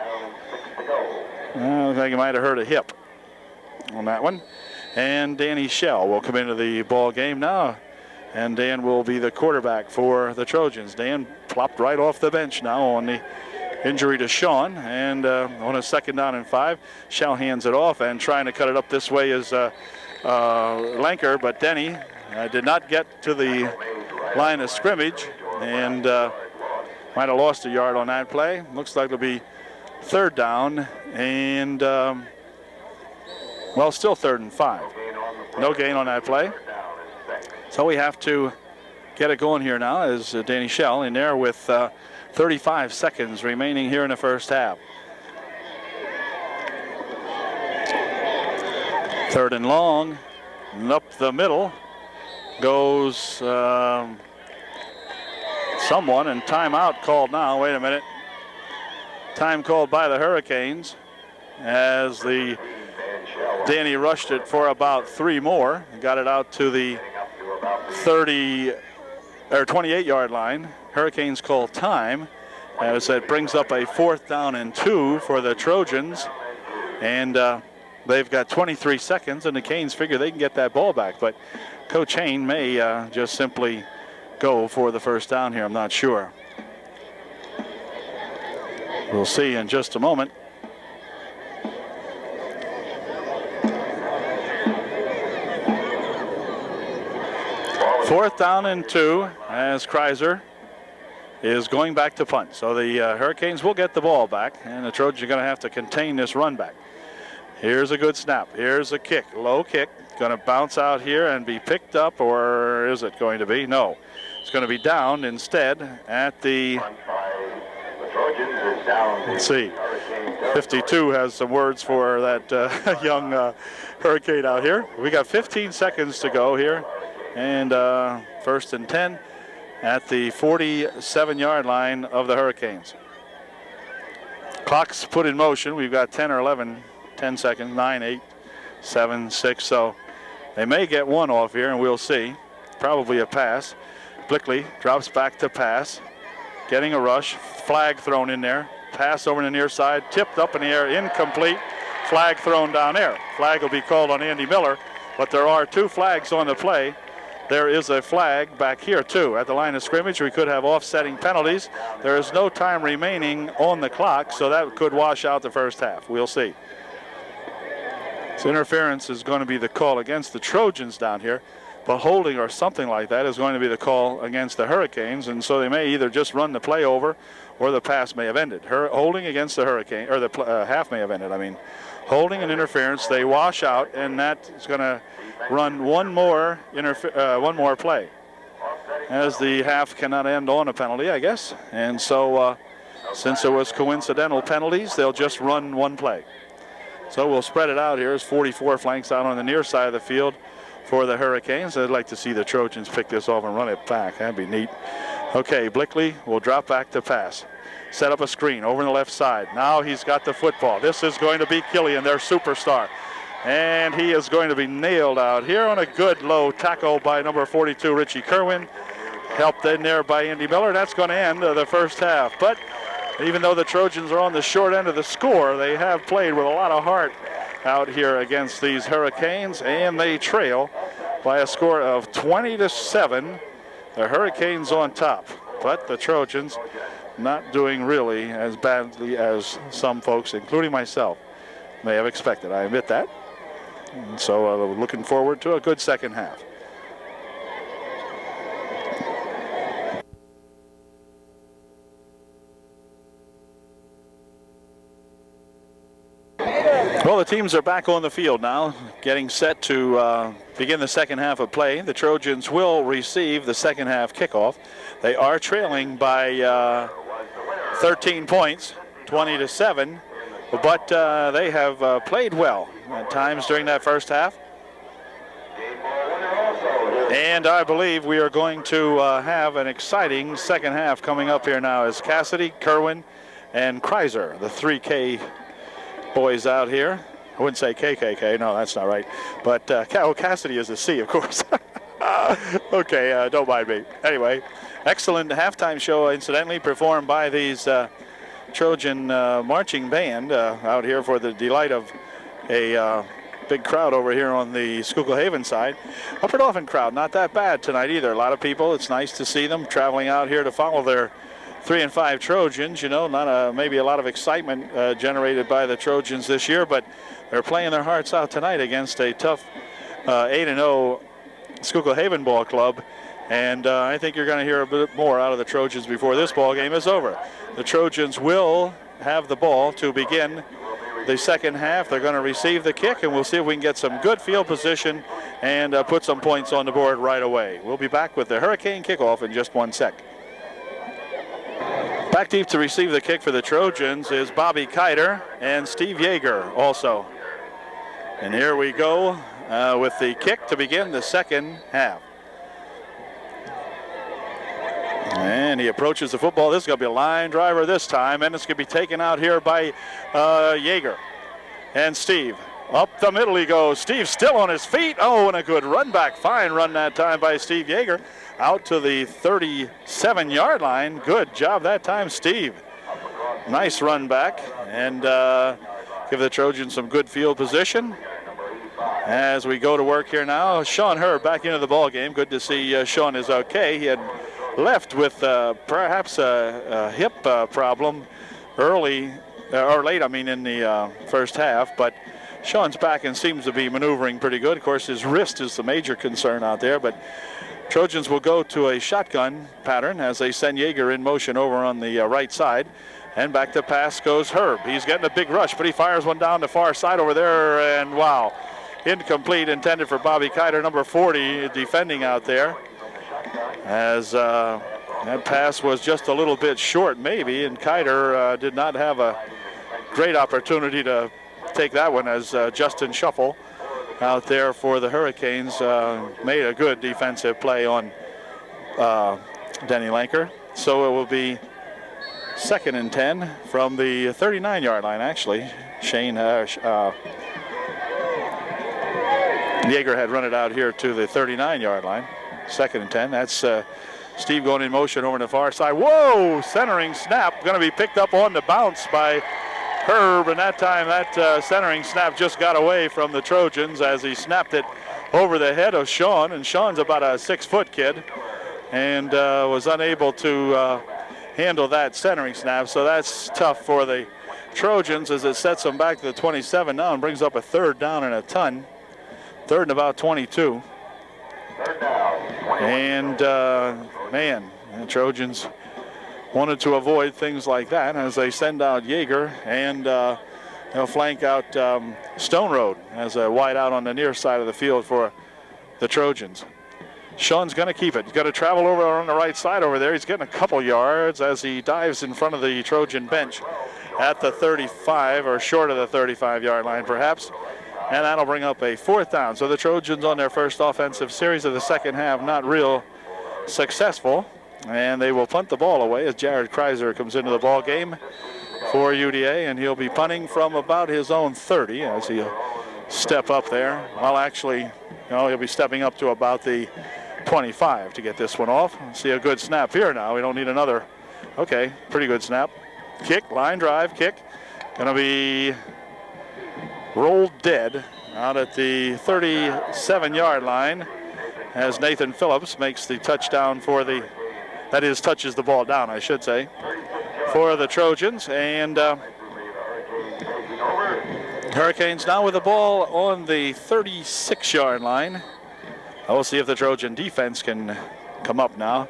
I think he might have hurt a hip on that one. And Danny Shell will come into the ball game now, and Dan will be the quarterback for the Trojans. Dan plopped right off the bench now on the injury to Sean, and on a 2nd down and 5, Shell hands it off, and trying to cut it up this way is Lanker, but Denny did not get to the line of scrimmage, and might have lost a yard on that play. Looks like it'll be 3rd down, and still 3rd and 5. No gain on that play. So we have to get it going here now as Danny Shell in there with 35 seconds remaining here in the 1st half. 3rd and long, and up the middle goes someone, and timeout called now. Wait a minute. Time called by the Hurricanes as the Danny rushed it for about 3 more and got it out to the 28-yard line. Hurricanes call time as it brings up a 4th down and 2 for the Trojans, and they've got 23 seconds, and the Canes figure they can get that ball back, but Coach Hain may just simply go for the first down here. I'm not sure. We'll see in just a moment. Fourth down and 2 as Kreiser is going back to punt. So the Hurricanes will get the ball back, and the Trojans are going to have to contain this run back. Here's a good snap. Here's a kick, low kick. Going to bounce out here and be picked up, or is it going to be? No. It's going to be down instead at the, let's see, 52 has some words for that young Hurricane out here. We got 15 seconds to go here, and 1st and 10 at the 47-yard line of the Hurricanes. Clock's put in motion. We've got 10 or 11, 10 seconds, 9, 8, 7, 6. So they may get one off here, and we'll see. Probably a pass. Blickley drops back to pass. Getting a rush. Flag thrown in there. Pass over to the near side. Tipped up in the air. Incomplete. Flag thrown down there. Flag will be called on Andy Miller, but there are 2 flags on the play. There is a flag back here, too. At the line of scrimmage, we could have offsetting penalties. There is no time remaining on the clock, so that could wash out the first half. We'll see. So interference is going to be the call against the Trojans down here, but holding or something like that is going to be the call against the Hurricanes, and so they may either just run the play over or the pass may have ended. Holding against the Hurricane, or the half may have ended. I mean, holding and interference, they wash out, and that is going to run one more play, as the half cannot end on a penalty, I guess. And so since there was coincidental penalties, they'll just run one play. So we'll spread it out here as 44 flanks out on the near side of the field for the Hurricanes. I'd like to see the Trojans pick this off and run it back. That'd be neat. Okay, Blickley will drop back to pass. Set up a screen over on the left side. Now he's got the football. This is going to be Killian, their superstar. And he is going to be nailed out here on a good low tackle by number 42, Richie Kerwin. Helped in there by Andy Miller. That's going to end the first half. But even though the Trojans are on the short end of the score, they have played with a lot of heart out here against these Hurricanes, and they trail by a score of 20-7. The Hurricanes on top, but the Trojans not doing really as badly as some folks, including myself, may have expected. I admit that. And so looking forward to a good second half. Well, the teams are back on the field now, getting set to begin the second half of play. The Trojans will receive the second half kickoff. They are trailing by 13 points, 20-7, but they have played well at times during that first half. And I believe we are going to have an exciting second half coming up here now as Cassidy, Kerwin, and Kreiser, the 3K boys out here. I wouldn't say KKK, no, that's not right. But Cassidy is a C, of course. Okay, don't mind me. Anyway, excellent halftime show, incidentally, performed by these Trojan marching band out here for the delight of a big crowd over here on the Schuylkill Haven side. Upper Dauphin crowd, not that bad tonight either. A lot of people, it's nice to see them traveling out here to follow their 3 and 5 Trojans. You know, not maybe a lot of excitement generated by the Trojans this year, but they're playing their hearts out tonight against a tough 8-0 Schuylkill Haven ball club. And I think you're going to hear a bit more out of the Trojans before this ball game is over. The Trojans will have the ball to begin the second half. They're going to receive the kick, and we'll see if we can get some good field position and put some points on the board right away. We'll be back with the Hurricane kickoff in just 1 sec. Back deep to receive the kick for the Trojans is Bobby Kiter and Steve Yeager also. And here we go with the kick to begin the second half. And he approaches the football. This is going to be a line driver this time, and it's going to be taken out here by Yeager. And Steve, up the middle he goes. Steve still on his feet. Oh, and a good run back. Fine run that time by Steve Yeager. Out to the 37-yard line. Good job that time, Steve. Nice run back, and give the Trojans some good field position. As we go to work here now, Sean Herb back into the ball game. Good to see Sean is okay. He had left with perhaps a hip problem early, or late, in the first half, but Sean's back and seems to be maneuvering pretty good. Of course, his wrist is the major concern out there, but Trojans will go to a shotgun pattern as they send Yeager in motion over on the right side. And back to pass goes Herb. He's getting a big rush, but he fires one down the far side over there, and wow. Incomplete, intended for Bobby Kiter, number 40, defending out there. As that pass was just a little bit short, maybe, and Kiter did not have a great opportunity to take that one, as Justin Shuffle out there for the Hurricanes made a good defensive play on Denny Lanker. So it will be 2nd and 10 from the 39-yard line, actually. Shane Yeager had run it out here to the 39-yard line. 2nd and 10. That's Steve going in motion over on the far side. Whoa! Centering snap. Going to be picked up on the bounce by Herb, and that time that centering snap just got away from the Trojans as he snapped it over the head of Sean, and Sean's about a 6-foot kid and was unable to handle that centering snap. So that's tough for the Trojans as it sets them back to the 27 now and brings up a 3rd down and a ton. 3rd and about 22. And man, the Trojans wanted to avoid things like that as they send out Yeager, and they'll flank out Stone Road as a wide out on the near side of the field for the Trojans. Sean's going to keep it. He's got to travel over on the right side over there. He's getting a couple yards as he dives in front of the Trojan bench at the 35, or short of the 35-yard line perhaps. And that'll bring up a 4th down. So the Trojans on their first offensive series of the second half not real successful. And they will punt the ball away as Jared Kreiser comes into the ball game for UDA. And he'll be punting from about his own 30 as he'll step up there. Well, actually, he'll be stepping up to about the 25 to get this one off. See a good snap here now. We don't need another. Okay, pretty good snap. Kick, line drive, kick. Going to be rolled dead out at the 37-yard line as Nathan Phillips makes the touchdown for the, that is, touches the ball down, I should say, for the Trojans. And Hurricanes now with the ball on the 36-yard line. We'll see if the Trojan defense can come up now,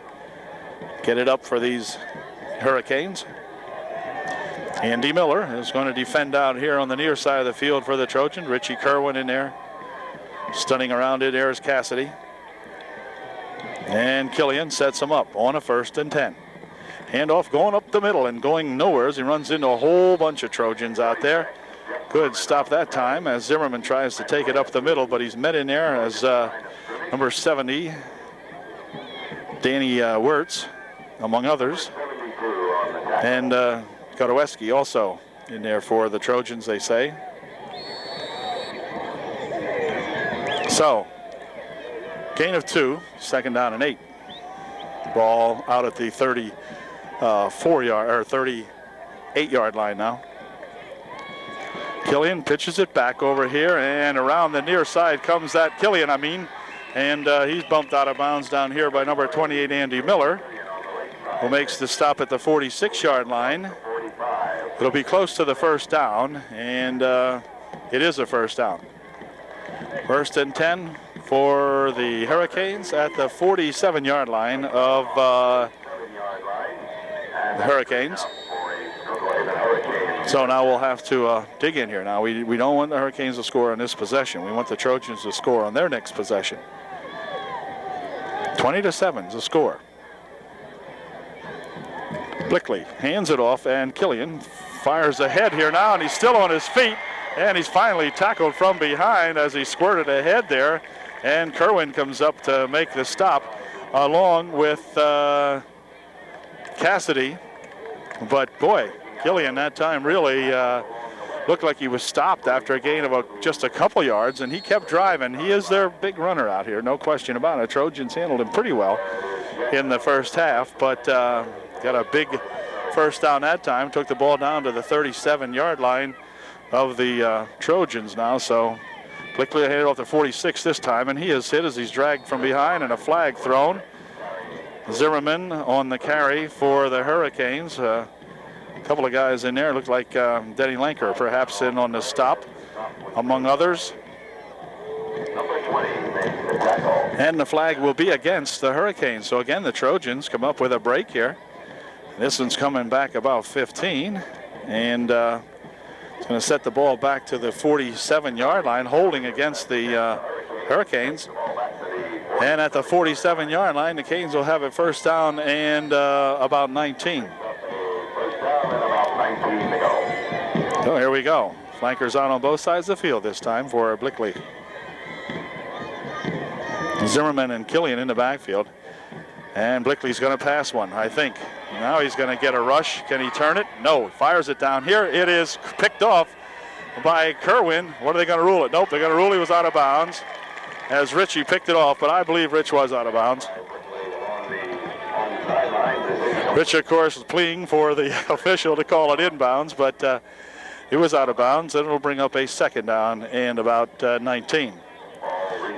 get it up for these Hurricanes. Andy Miller is going to defend out here on the near side of the field for the Trojan. Richie Kerwin in there. Stunning around it, there's Cassidy. And Killian sets him up on a 1st and 10. Handoff going up the middle and going nowhere as he runs into a whole bunch of Trojans out there. Good stop that time as Zimmerman tries to take it up the middle, but he's met in there as number 70, Danny Wirtz, among others. And Godoweski also in there for the Trojans, they say. So, gain of 2, 2nd down and 8. Ball out at the 38-yard line now. Killian pitches it back over here, and around the near side comes that Killian, and he's bumped out of bounds down here by number 28, Andy Miller, who makes the stop at the 46-yard line. It'll be close to the 1st down, and it is a 1st down. 1st and 10 for the Hurricanes at the 47-yard line of the Hurricanes. So now we'll have to dig in here. Now we don't want the Hurricanes to score on this possession. We want the Trojans to score on their next possession. 20-7 is the score. Blickley hands it off, and Killian fires ahead here now, and he's still on his feet, and he's finally tackled from behind as he squirted ahead there, and Kerwin comes up to make the stop along with Cassidy. But boy, Killian that time really looked like he was stopped after a gain of just a couple yards, and he kept driving. He is their big runner out here, no question about it. Trojans handled him pretty well in the first half, but got a big first down that time. Took the ball down to the 37-yard line of the Trojans now. So Blickley headed off the 46 this time, and he is hit as he's dragged from behind and a flag thrown. Zimmerman on the carry for the Hurricanes. A couple of guys in there. Looked like Denny Lanker perhaps in on the stop, among others. And the flag will be against the Hurricanes. So again, the Trojans come up with a break here. This one's coming back about 15, and it's going to set the ball back to the 47-yard line, holding against the Hurricanes. And at the 47-yard line, the Canes will have a first down and about 19. So here we go. Flankers out on both sides of the field this time for Blickley. Zimmerman and Killian in the backfield. And Blickley's going to pass one, I think. Now he's going to get a rush. Can he turn it? No. Fires it down here. It is picked off by Kerwin. What are they going to rule it? Nope, they're going to rule he was out of bounds as Richie picked it off, but I believe Rich was out of bounds. Rich, of course, is pleading for the official to call it inbounds, but it was out of bounds, and it'll bring up a second down and about 19.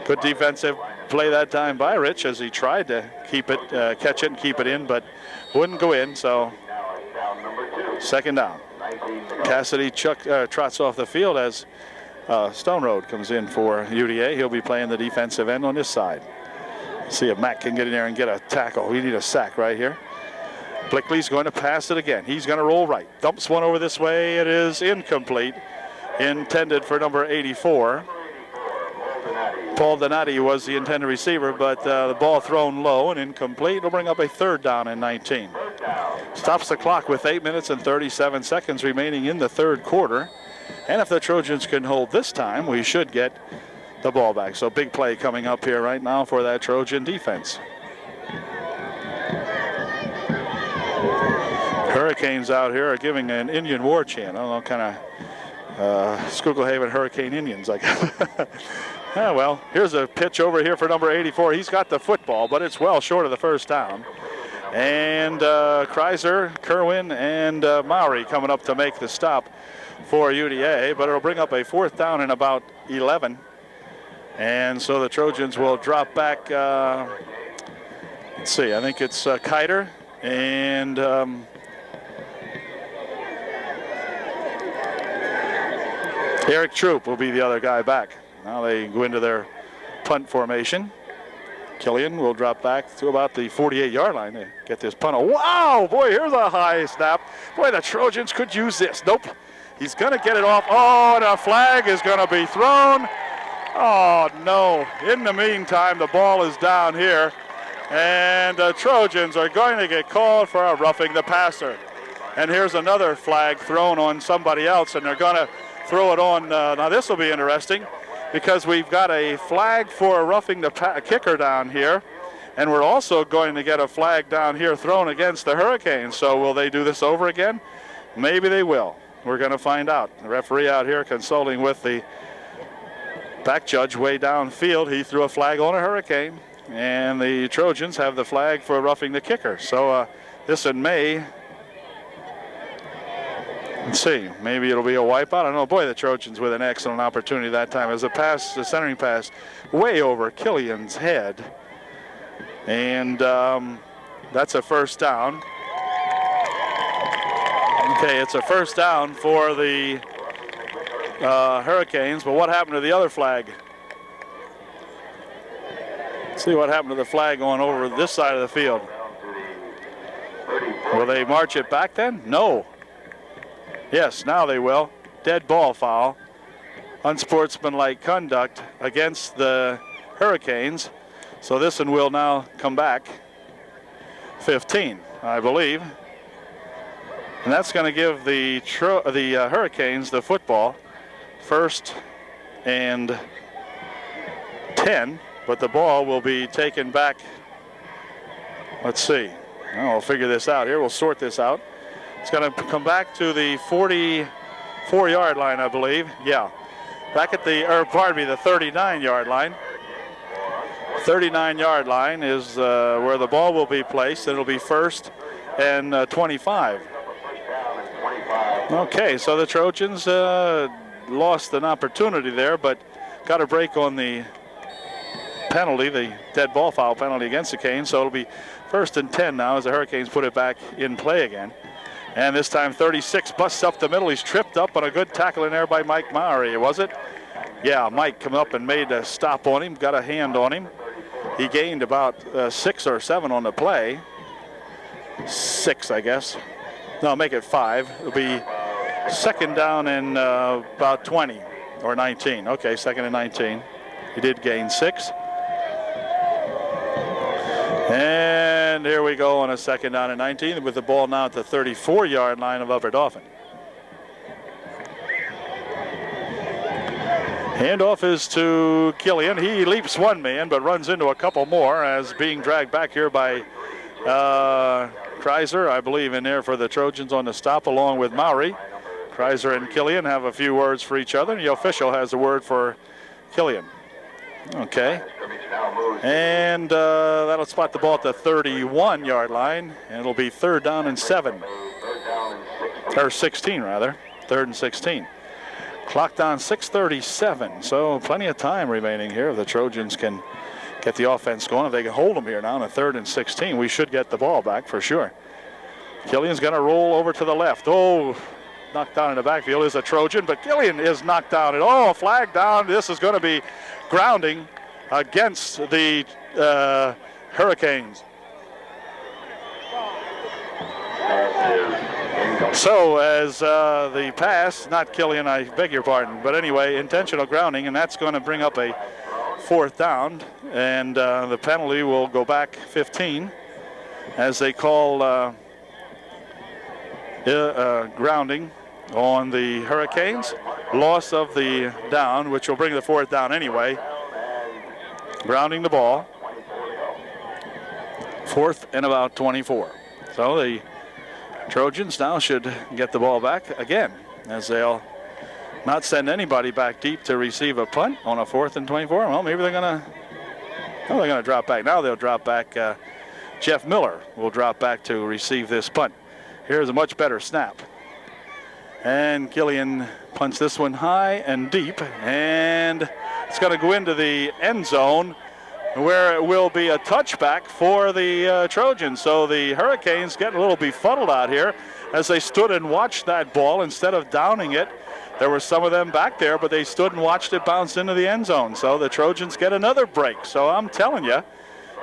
Good defensive play that time by Rich as he tried to keep it, catch it and keep it in, but wouldn't go in, so second down. Cassidy trots off the field as Stone Road comes in for UDA. He'll be playing the defensive end on this side. See if Matt can get in there and get a tackle. We need a sack right here. Blickley's going to pass it again. He's going to roll right. Dumps one over this way. It is incomplete. Intended for number 84. Paul Donati was the intended receiver, but the ball thrown low and incomplete. It'll bring up a third down and 19. Stops the clock with 8 minutes and 37 seconds remaining in the third quarter. And if the Trojans can hold this time, we should get the ball back. So big play coming up here right now for that Trojan defense. Hurricanes out here are giving an Indian war chant. I don't know, kind of Schuylkill Haven Hurricane Indians, I guess. Yeah, well, here's a pitch over here for number 84. He's got the football, but it's well short of the first down. And Kreiser, Kerwin, and Mowry coming up to make the stop for UDA, but it'll bring up a fourth down in about 11. And so the Trojans will drop back, let's see, I think it's Kiter and Eric Troop will be the other guy back. Now they go into their punt formation. Killian will drop back to about the 48-yard line to get this punt. Wow, boy, here's a high snap. Boy, the Trojans could use this. Nope. He's going to get it off. Oh, and a flag is going to be thrown. Oh, no. In the meantime, the ball is down here. And the Trojans are going to get called for a roughing the passer. And here's another flag thrown on somebody else, and they're going to throw it on. Now, this will be interesting because we've got a flag for roughing the kicker down here. And we're also going to get a flag down here thrown against the Hurricanes. So will they do this over again? Maybe they will. We're going to find out. The referee out here consulting with the back judge way downfield. He threw a flag on a Hurricane, and the Trojans have the flag for roughing the kicker. So this in May. Let's see. Maybe it'll be a wipeout. I don't know. Boy, the Trojans with an excellent opportunity that time. As a pass, the centering pass, way over Killian's head. And that's a first down. Okay, it's a first down for the Hurricanes, but what happened to the other flag? Let's see what happened to the flag going over this side of the field. Will they march it back then? No. Yes, now they will. Dead ball foul. Unsportsmanlike conduct against the Hurricanes. So this one will now come back. 15, I believe. And that's going to give the Hurricanes the football. First and 10, but the ball will be taken back. Let's see. Well, we'll figure this out here. We'll sort this out. It's going to come back to the 44-yard line, I believe. Yeah. Back at the 39-yard line. 39-yard line is where the ball will be placed. It'll be first and 25. Okay, so the Trojans lost an opportunity there, but got a break on the penalty, the dead ball foul penalty against the Canes. So it'll be first and 10 now as the Hurricanes put it back in play again. And this time 36 busts up the middle. He's tripped up on a good tackle in there by Mike Maury, was it? Yeah, Mike come up and made a stop on him, got a hand on him. He gained about 6 or 7 on the play. 6, I guess. No, make it 5. It'll be second down and about 20 or 19. Okay, second and 19. He did gain 6. And here we go on a second down and 19 with the ball now at the 34-yard line of Upper Dauphin. Handoff is to Killian. He leaps one man but runs into a couple more as being dragged back here by Kreiser, I believe, in there for the Trojans on the stop along with Maury. Kreiser and Killian have a few words for each other. The official has a word for Killian. Okay. And that'll spot the ball at the 31-yard line, and it'll be third down and 7. Or 16, rather. Third and 16. Clock down 6:37, so plenty of time remaining here. The Trojans can get the offense going. If they can hold them here now on a 3rd and 16, we should get the ball back for sure. Killian's going to roll over to the left. Oh, knocked down in the backfield is a Trojan, but Killian is knocked down. And oh, flag down. This is going to be grounding against the Hurricanes. So as the pass, not Killian, I beg your pardon, but anyway, intentional grounding, and that's going to bring up a 4th down, and the penalty will go back 15 as they call grounding on the Hurricanes. Loss of the down, which will bring the 4th down anyway. Grounding the ball. 4th and about 24. So the Trojans now should get the ball back again, as they'll not send anybody back deep to receive a punt on a 4th and 24. Well, maybe they're gonna drop back. Now they'll drop back. Jeff Miller will drop back to receive this punt. Here's a much better snap. And Killian punts this one high and deep, and it's going to go into the end zone, where it will be a touchback for the Trojans. So the Hurricanes getting a little befuddled out here as they stood and watched that ball instead of downing it. There were some of them back there, but they stood and watched it bounce into the end zone. So the Trojans get another break. So I'm telling you,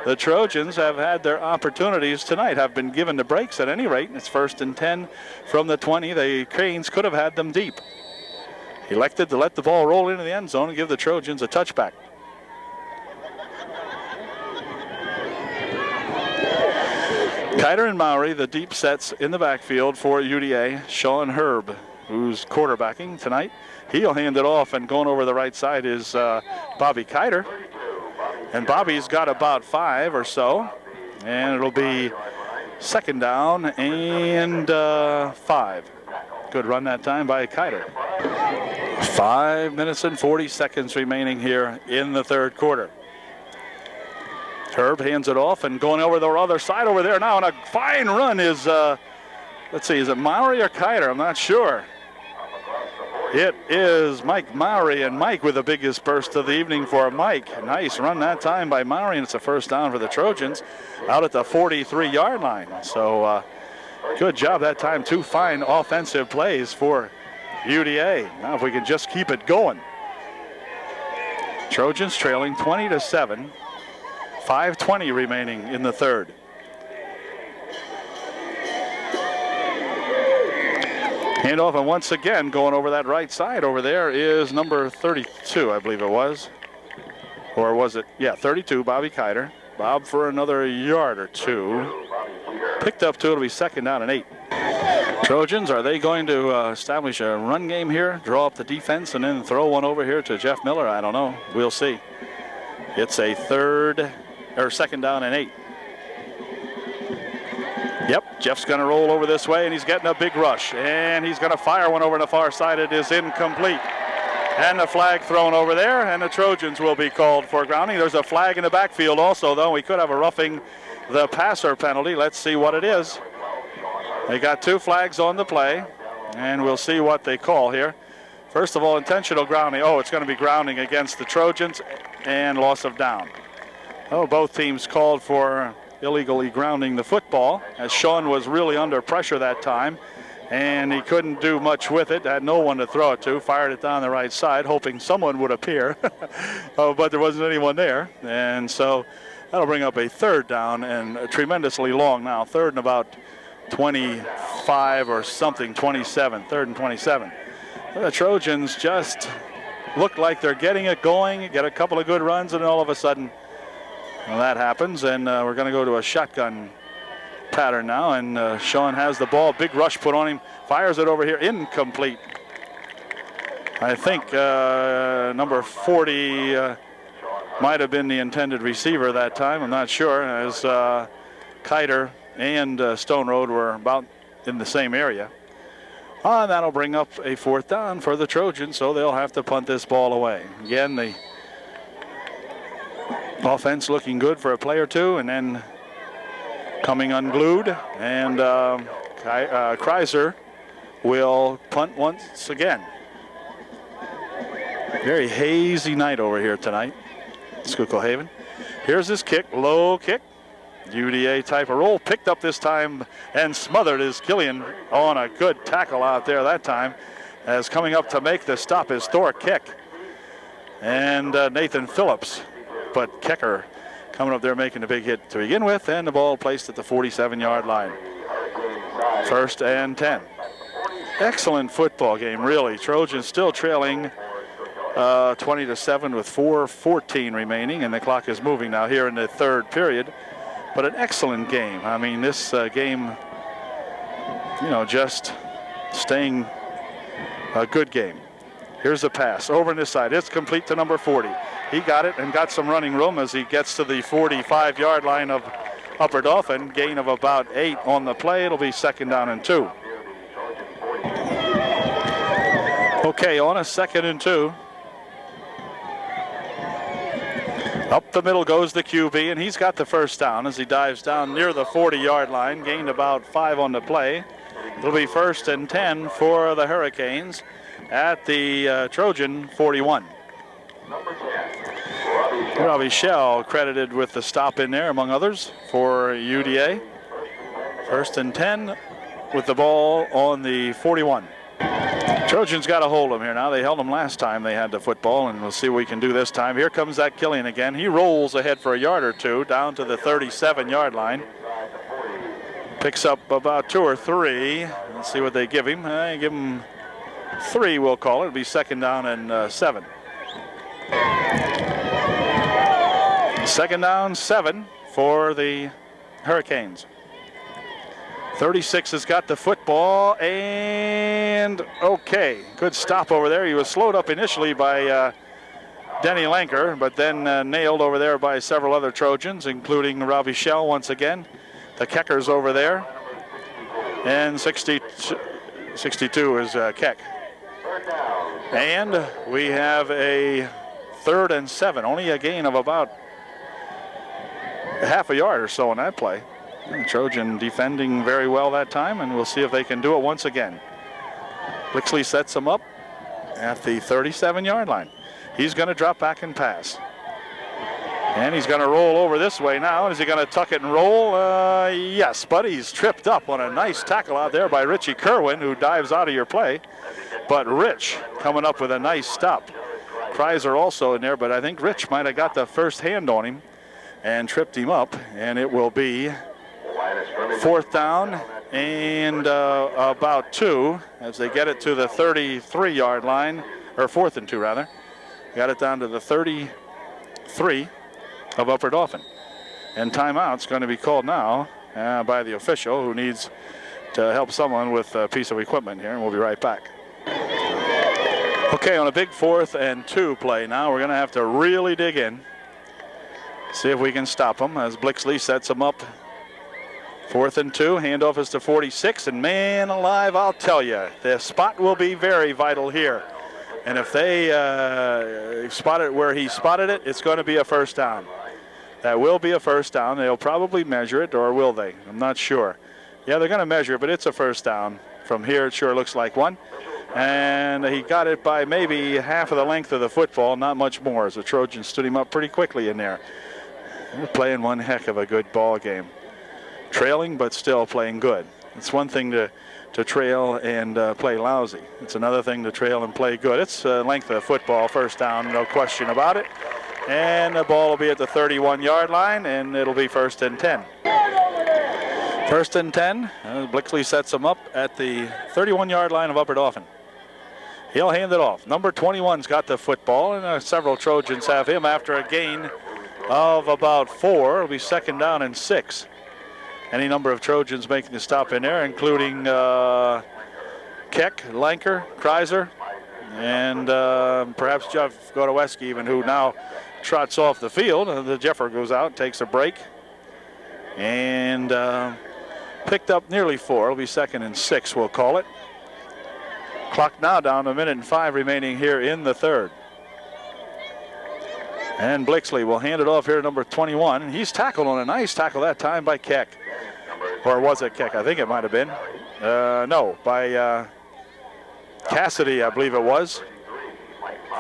the Trojans have had their opportunities tonight, have been given the breaks at any rate. It's 1st and 10 from the 20. The Canes could have had them deep. Elected to let the ball roll into the end zone and give the Trojans a touchback. Kiter and Maury, the deep sets in the backfield for UDA. Sean Herb, who's quarterbacking tonight. He'll hand it off, and going over the right side is Bobby Kiter. And Bobby's got about 5 or so. And it'll be second down and 5. Good run that time by Kiter. 5 minutes and 40 seconds remaining here in the 3rd quarter. Herb hands it off, and going over the other side over there now, and a fine run is, let's see, is it Maury or Kiter? I'm not sure. It is Mike Maury, and Mike with the biggest burst of the evening for Mike. Nice run that time by Maury, and it's a 1st down for the Trojans out at the 43-yard line. So good job that time. 2 fine offensive plays for UDA. Now if we can just keep it going. Trojans trailing 20-7. 5:20 remaining in the 3rd. Handoff, and once again going over that right side over there is number 32, I believe it was. Or was it? Yeah, 32, Bobby Kiter. Bob for another yard or 2. Picked up 2, it'll be second down and 8. Trojans, are they going to establish a run game here, draw up the defense, and then throw one over here to Jeff Miller? I don't know. We'll see. It's a second down and 8. Yep, Jeff's going to roll over this way, and he's getting a big rush. And he's going to fire one over on the far side. It is incomplete. And the flag thrown over there, and the Trojans will be called for grounding. There's a flag in the backfield also, though. We could have a roughing the passer penalty. Let's see what it is. They got 2 flags on the play, and we'll see what they call here. First of all, intentional grounding. Oh, it's going to be grounding against the Trojans and loss of down. Oh, both teams called for illegally grounding the football, as Sean was really under pressure that time, and he couldn't do much with it. Had no one to throw it to. Fired it down the right side, hoping someone would appear. Oh, but there wasn't anyone there, and so that'll bring up a 3rd down, and tremendously long now. 3rd and about 25 or something, 27, 3rd and 27. The Trojans just look like they're getting it going, get a couple of good runs, and all of a sudden, well, that happens, and we're going to go to a shotgun pattern now, and Sean has the ball. Big rush put on him, fires it over here, incomplete. I think number 40 might have been the intended receiver that time. I'm not sure, as Kiter and Stone Road were about in the same area. And that'll bring up a 4th down for the Trojans, so they'll have to punt this ball away. Again, the offense looking good for a play or two, and then coming unglued, and Kreiser will punt once again. Very hazy night over here tonight, Schuylkill Haven. Here's his kick, low kick. UDA type of roll, picked up this time and smothered is Killian on a good tackle out there that time, as coming up to make the stop is Thor Keck and Nathan Phillips, but Kecker coming up there making a big hit to begin with, and the ball placed at the 47-yard line. 1st and 10. Excellent football game, really. Trojans still trailing 20-7 with 4:14 remaining, and the clock is moving now here in the 3rd period. But an excellent game. I mean, this game, just staying a good game. Here's a pass over on this side. It's complete to number 40. He got it and got some running room as he gets to the 45-yard line of Upper Dauphin. Gain of about 8 on the play. It'll be 2nd down and 2. Okay, on a 2nd and 2. Up the middle goes the QB, and he's got the 1st down as he dives down near the 40-yard line. Gained about 5 on the play. It'll be 1st and 10 for the Hurricanes at the Trojan 41. Robbie Shell credited with the stop in there, among others, for UDA. 1st and 10 with the ball on the 41. Trojans got a hold of him here now. They held him last time they had the football, and we'll see what we can do this time. Here comes that Killian again. He rolls ahead for a yard or two down to the 37-yard line. Picks up about 2 or 3. Let's see what they give him. Give him 3, we'll call it. It'll be 2nd down and 7. 2nd down, 7 for the Hurricanes. 36 has got the football, and okay, good stop over there. He was slowed up initially by Denny Lanker, but then nailed over there by several other Trojans, including Robbie Shell once again. The Keckers over there, and 62 is Keck. And we have a 3rd and 7, only a gain of about half a yard or so on that play. And Trojan defending very well that time, and we'll see if they can do it once again. Blixley sets him up at the 37-yard line. He's going to drop back and pass. And he's going to roll over this way now. Is he going to tuck it and roll? Yes, but he's tripped up on a nice tackle out there by Richie Kerwin, who dives out of your play. But Rich coming up with a nice stop. Kreiser also in there, but I think Rich might have got the first hand on him and tripped him up, and it will be 4th down and about 2 as they get it to the 33-yard line, or 4th and 2 rather. Got it down to the 33 of Upper Dauphin. And timeout's going to be called now by the official, who needs to help someone with a piece of equipment here, and we'll be right back. Okay, on a big 4th and 2 play now, we're going to have to really dig in. See if we can stop him as Blixley sets him up 4th and 2, handoff is to 46, and man alive, I'll tell you, the spot will be very vital here. And if they spot it where he spotted it, it's going to be a first down. That will be a first down. They'll probably measure it, or will they? I'm not sure. Yeah, they're going to measure it, but it's a first down. From here, it sure looks like one. And he got it by maybe half of the length of the football, not much more, as the Trojans stood him up pretty quickly in there. They're playing one heck of a good ball game. Trailing, but still playing good. It's one thing to trail and play lousy. It's another thing to trail and play good. It's length of the football, first down, no question about it. And the ball will be at the 31-yard line, and it'll be 1st and 10. 1st and 10. Blixley sets him up at the 31-yard line of Upper Dauphin. He'll hand it off. Number 21's got the football, and several Trojans have him after a gain of about 4. It'll be 2nd down and 6. Any number of Trojans making the stop in there, including Keck, Lanker, Kreiser, and perhaps Jeff Godoweski even, who now trots off the field. The Jeffer goes out, takes a break, and picked up nearly 4. It'll be 2nd and 6, we'll call it. Clock now down to 1 minute and 5 remaining here in the 3rd. And Blixley will hand it off here to number 21. And he's tackled on a nice tackle that time by Keck. Or was it Keck? I think it might have been. No, by Cassidy, I believe it was.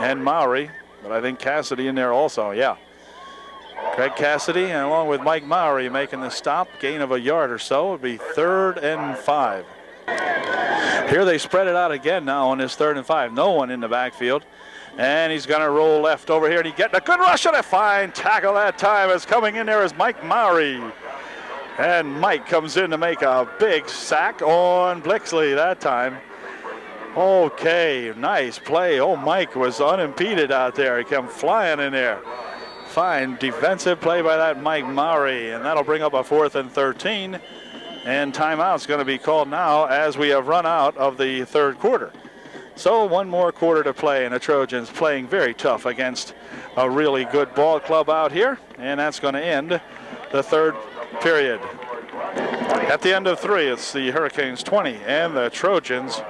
And Mowry. But I think Cassidy in there also, yeah. Craig Cassidy, and along with Mike Mowry making the stop. Gain of a yard or so. It would be 3rd and 5. Here they spread it out again now on this 3rd and 5. No one in the backfield. And he's going to roll left over here, and he's getting a good rush and a fine tackle that time. As coming in there is Mike Mowry. And Mike comes in to make a big sack on Blixley that time. Okay, nice play. Oh, Mike was unimpeded out there. He came flying in there. Fine defensive play by that Mike Mowry, and that'll bring up a 4th and 13. And timeout's going to be called now as we have run out of the 3rd quarter. So one more quarter to play, and the Trojans playing very tough against a really good ball club out here. And that's going to end the 3rd period. At the end of 3, it's the Hurricanes 20 and the Trojans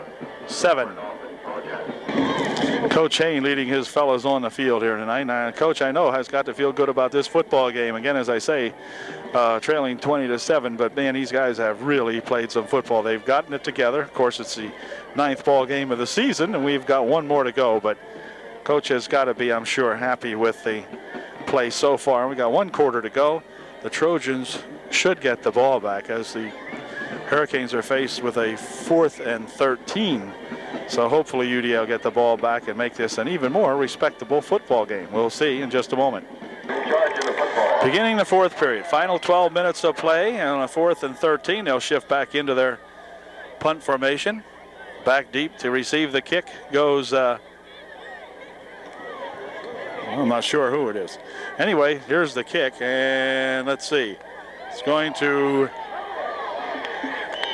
7. Coach Hain leading his fellows on the field here tonight. Now, Coach, I know, has got to feel good about this football game. Again, as I say, trailing 20-7, but man, these guys have really played some football. They've gotten it together. Of course, it's the 9th ball game of the season, and we've got one more to go, but Coach has got to be, I'm sure, happy with the play so far. We got 1 quarter to go. The Trojans should get the ball back as the Hurricanes are faced with a 4th and 13. So hopefully UDA will get the ball back and make this an even more respectable football game. We'll see in just a moment. Beginning the 4th period. Final 12 minutes of play, and on a 4th and 13, they'll shift back into their punt formation. Back deep to receive the kick goes, I'm not sure who it is. Anyway, here's the kick, and let's see. It's going to,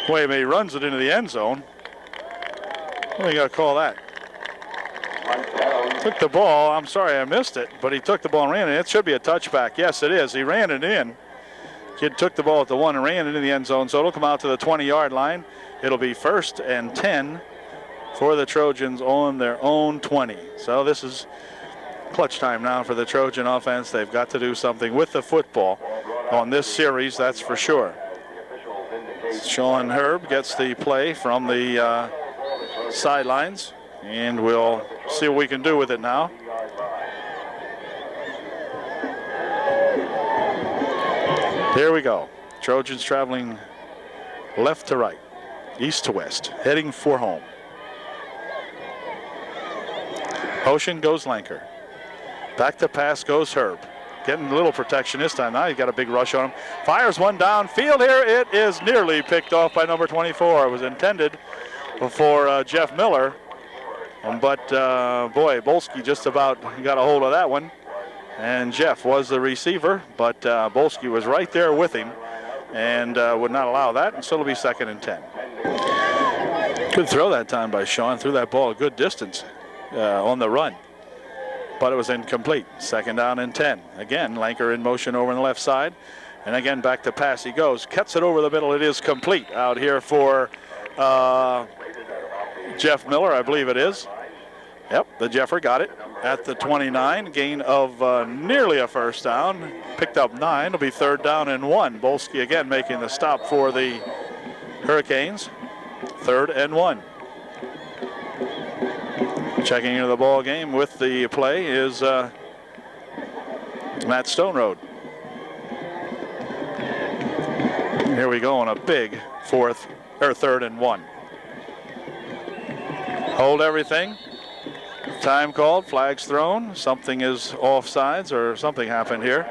wait a minute, he runs it into the end zone. What do you got to call that? Took the ball. I'm sorry I missed it, but he took the ball and ran it. It should be a touchback. Yes, it is. He ran it in. Kid took the ball at the 1 and ran it into the end zone, so it'll come out to the 20-yard line. It'll be 1st and 10 for the Trojans on their own 20. So this is clutch time now for the Trojan offense. They've got to do something with the football on this series, that's for sure. Sean Herb gets the play from the sidelines, and we'll see what we can do with it now. Here we go. Trojans traveling left to right, east to west, heading for home. Ocean goes Lanker. Back to pass goes Herb. Getting a little protection this time. Now he's got a big rush on him. Fires one downfield here. It is nearly picked off by number 24. It was intended for Jeff Miller. But, boy, Bolsky just about got a hold of that one. And Jeff was the receiver, but Bolsky was right there with him and would not allow that. And so it'll be 2nd and 10. Good throw that time by Sean. Threw that ball a good distance on the run. But it was incomplete. 2nd down and 10. Again, Lanker in motion over on the left side. And again, back to pass he goes. Cuts it over the middle. It is complete out here for Jeff Miller, I believe it is. Yep, the Jeffer got it at the 29. Gain of nearly a first down. Picked up 9. It'll be 3rd down and 1. Bolsky again making the stop for the Hurricanes. 3rd and 1. Checking into the ball game with the play is Matt Stoneroad. Here we go on a big 3rd and 1. Hold everything. Time called, flags thrown. Something is offsides or something happened here.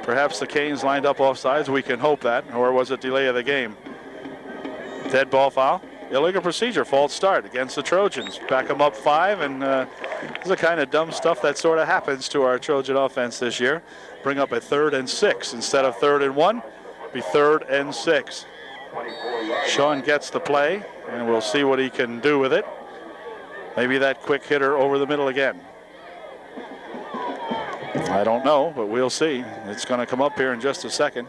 Perhaps the Canes lined up offsides. We can hope that. Or was it delay of the game? Dead ball foul. Illegal procedure, false start against the Trojans. Back them up 5, and this is the kind of dumb stuff that sort of happens to our Trojan offense this year. Bring up a 3rd and 6 instead of 3rd and 1. Be 3rd and 6. Sean gets the play, and we'll see what he can do with it. Maybe that quick hitter over the middle again. I don't know, but we'll see. It's going to come up here in just a second.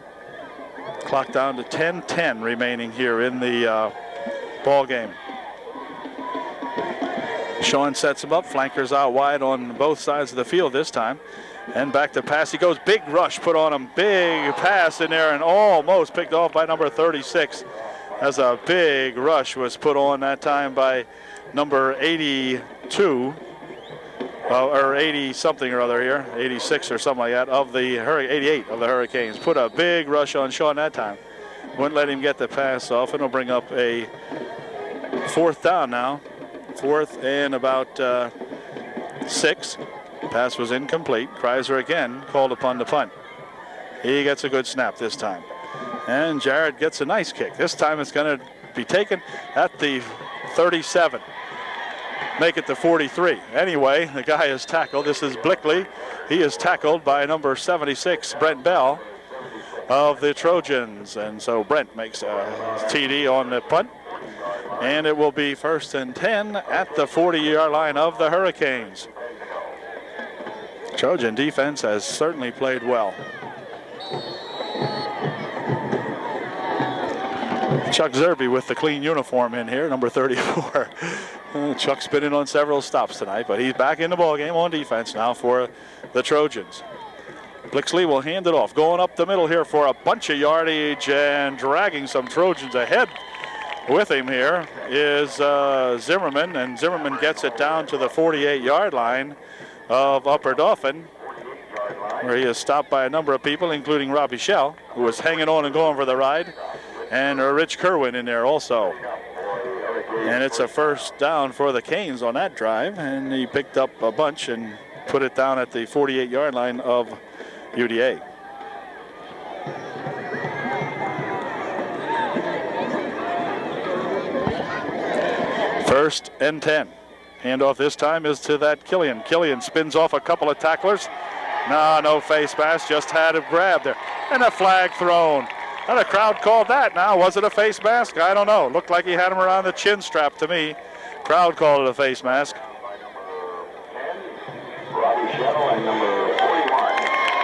Clock down to 10:10 remaining here in the ball game. Sean sets him up. Flankers out wide on both sides of the field this time. And back to pass he goes. Big rush put on him. Big pass in there and almost picked off by number 36. As a big rush was put on that time by number 82. Or 80 something or other here. 86 or something like that of the 88 of the Hurricanes. Put a big rush on Sean that time. Wouldn't let him get the pass off. It'll bring up a 4th down now. 4th and about 6. Pass was incomplete. Kreiser again called upon to punt. He gets a good snap this time. And Jared gets a nice kick. This time it's going to be taken at the 37. Make it to 43. Anyway, the guy is tackled. This is Blickley. He is tackled by number 76, Brent Bell of the Trojans. And so Brent makes a TD on the punt. And it will be 1st and 10 at the 40-yard line of the Hurricanes. Trojan defense has certainly played well. Chuck Zerby with the clean uniform in here, number 34. Chuck's been in on several stops tonight, but he's back in the ballgame on defense now for the Trojans. Blixley will hand it off. Going up the middle here for a bunch of yardage and dragging some Trojans ahead with him here is Zimmerman, and Zimmerman gets it down to the 48-yard line of Upper Dauphin, where he is stopped by a number of people, including Robbie Schell, who was hanging on and going for the ride, and Rich Kerwin in there also. And it's a 1st down for the Canes on that drive, and he picked up a bunch and put it down at the 48-yard line of UDA. First and 10. Handoff this time is to that Killian. Killian spins off a couple of tacklers. No face mask, just had him grabbed there. And a flag thrown. Now the crowd called that now. Was it a face mask? I don't know. Looked like he had him around the chin strap to me. Crowd called it a face mask.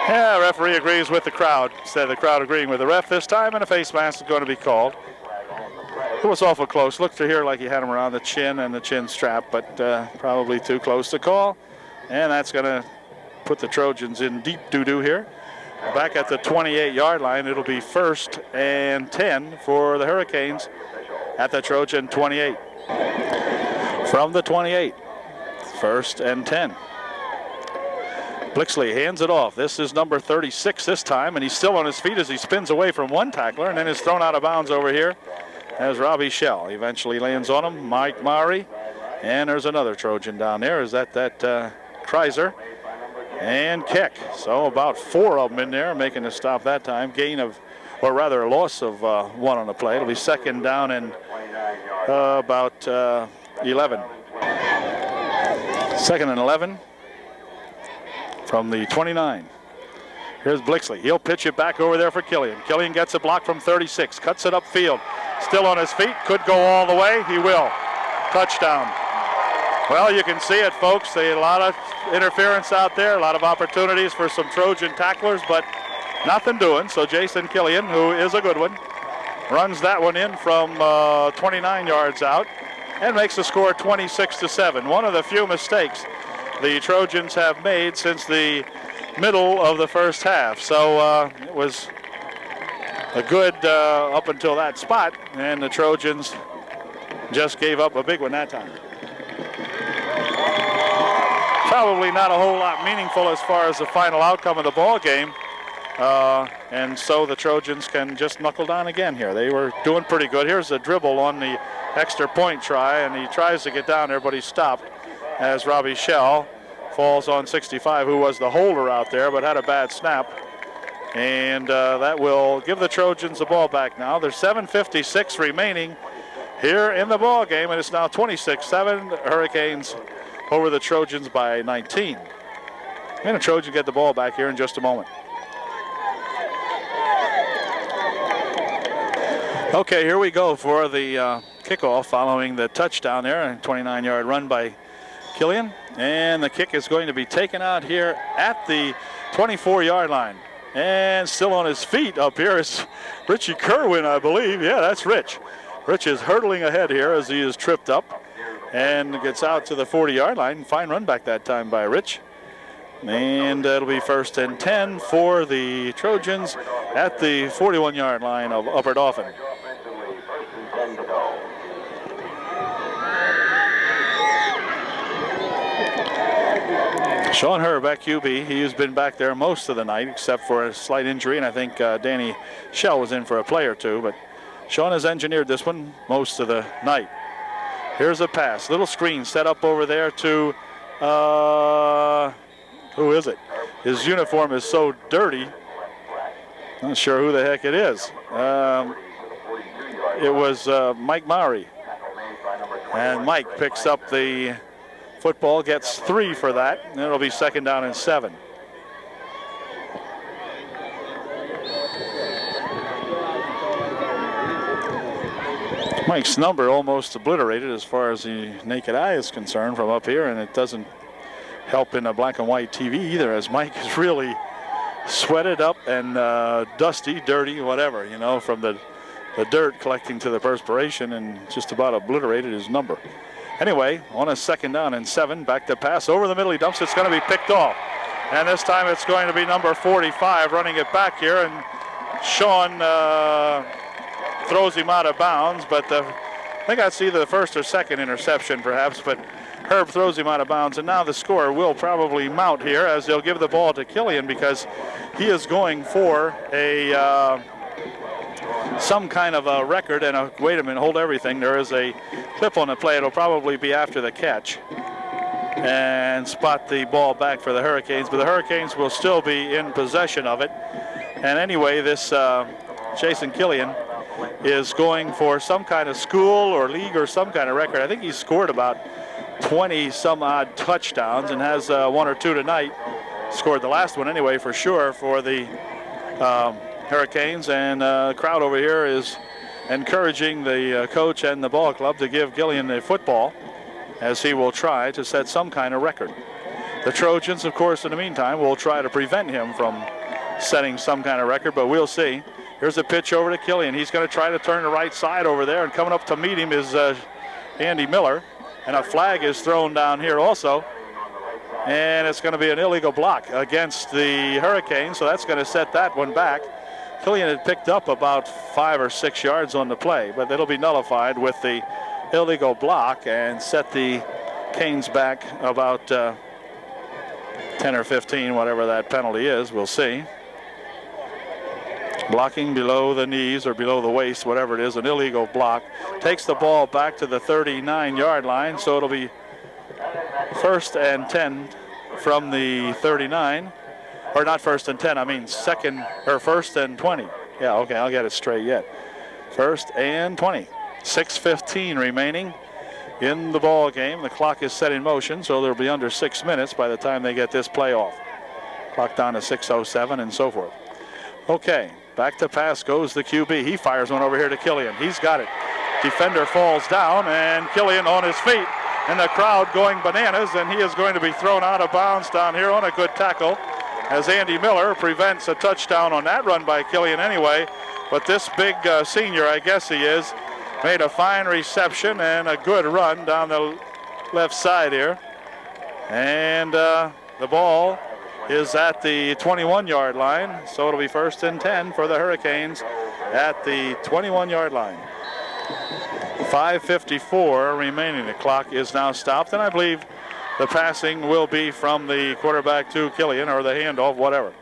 Yeah, referee agrees with the crowd. Instead of the crowd agreeing with the ref this time, and a face mask is going to be called. It was awful close. Looked to here like he had him around the chin and the chin strap, but probably too close to call. And that's going to put the Trojans in deep doo-doo here. Back at the 28-yard line, it'll be 1st and 10 for the Hurricanes at the Trojan 28. From the 28, 1st and 10. Blixley hands it off. This is number 36 this time, and he's still on his feet as he spins away from one tackler and then is thrown out of bounds over here as Robbie Schell eventually lands on him. Mike Maury, and there's another Trojan down there. Is that Kreiser? And kick. So about 4 of them in there making a stop that time. Gain of, or rather a loss of 1 on the play. It'll be 2nd down and about 11. 2nd and 11 from the 29. Here's Blixley. He'll pitch it back over there for Killian. Killian gets a block from 36. Cuts it upfield. Still on his feet. Could go all the way. He will. Touchdown. Well, you can see it, folks. A lot of interference out there. A lot of opportunities for some Trojan tacklers, but Nothing doing. So Jason Killian, who is a good one, runs that one in from 29 yards out and makes the score 26-7. One of the few mistakes the Trojans have made since the middle of the first half. So it was a good up until that spot, and the Trojans just gave up a big one that time. Probably not a whole lot meaningful as far as the final outcome of the ball game. And so the Trojans can just knuckle down again here. They were doing pretty good. Here's a dribble on the extra point try, and he tries to get down there, but he's stopped as Robbie Shell falls on 65, who was the holder out there, but had a bad snap. And that will give the Trojans the ball back now. There's 7:56 remaining here in the ball game, and it's now 26-7. The Hurricanes over the Trojans by 19. And the Trojans get the ball back here in just a moment. Okay, here we go for the kickoff following the touchdown there, a 29-yard run by Killian. And the kick is going to be taken out here at the 24-yard line. And still on his feet up here is Richie Kerwin, I believe. Yeah, that's Rich. Rich is hurtling ahead here as he is tripped up and gets out to the 40-yard line. Fine run back that time by Rich. And it'll be 1st and 10 for the Trojans at the 41-yard line of Upper Dauphin. Sean Herbeck, QB, he has been back there most of the night except for a slight injury, and I think Danny Shell was in for a play or two, but Sean has engineered this one most of the night. Here's a pass, little screen set up over there to, who is it? His uniform is so dirty, not sure who the heck it is. It was Mike Mowry, and Mike picks up the football, gets 3 for that, and it'll be 2nd down and 7. Mike's number almost obliterated as far as the naked eye is concerned from up here, and it doesn't help in a black and white TV either, as Mike is really sweated up and dusty, dirty, whatever, you know, from the dirt collecting to the perspiration, and just about obliterated his number. Anyway, on a 2nd down and 7, back to pass over the middle. He dumps. It's going to be picked off. And this time it's going to be number 45 running it back here. And Sean throws him out of bounds. But I think that's either the 1st or 2nd interception perhaps. But Herb throws him out of bounds. And now the score will probably mount here as they'll give the ball to Killian because he is going for a some kind of a record. And wait a minute, hold everything. There is a clip on the play. It'll probably be after the catch and spot the ball back for the Hurricanes, but the Hurricanes will still be in possession of it. And anyway, this Jason Killian is going for some kind of school or league or some kind of record. I think he's scored about 20 some odd touchdowns and has 1 or 2 tonight. Scored the last one anyway for sure for the Hurricanes, and the crowd over here is encouraging the coach and the ball club to give Killian the football as he will try to set some kind of record. The Trojans, of course, in the meantime, will try to prevent him from setting some kind of record, but we'll see. Here's a pitch over to Killian. He's going to try to turn the right side over there, and coming up to meet him is Andy Miller, and a flag is thrown down here also, and it's going to be an illegal block against the Hurricanes, so that's going to set that one back. Killian had picked up about 5 or 6 yards on the play, but it'll be nullified with the illegal block and set the Canes back about 10 or 15, whatever that penalty is. We'll see. Blocking below the knees or below the waist, whatever it is, an illegal block. Takes the ball back to the 39-yard line, so it'll be 1st and 10 from the 39. Or not 1st and 10, I mean 1st and 20. Yeah, okay, I'll get it straight yet. 1st and 20. 6:15 remaining in the ball game. The clock is set in motion, so they'll be under 6 minutes by the time they get this play off. Clock down to 6:07 and so forth. Okay, back to pass goes the QB. He fires one over here to Killian. He's got it. Defender falls down, and Killian on his feet, and the crowd going bananas, and he is going to be thrown out of bounds down here on a good tackle as Andy Miller prevents a touchdown on that run by Killian anyway. But this big senior, I guess he is, made a fine reception and a good run down the left side here. And the ball is at the 21-yard line, so it'll be 1st and 10 for the Hurricanes at the 21-yard line. 5:54 remaining. The clock is now stopped, and I believe the passing will be from the quarterback to Killian, or the handoff, whatever.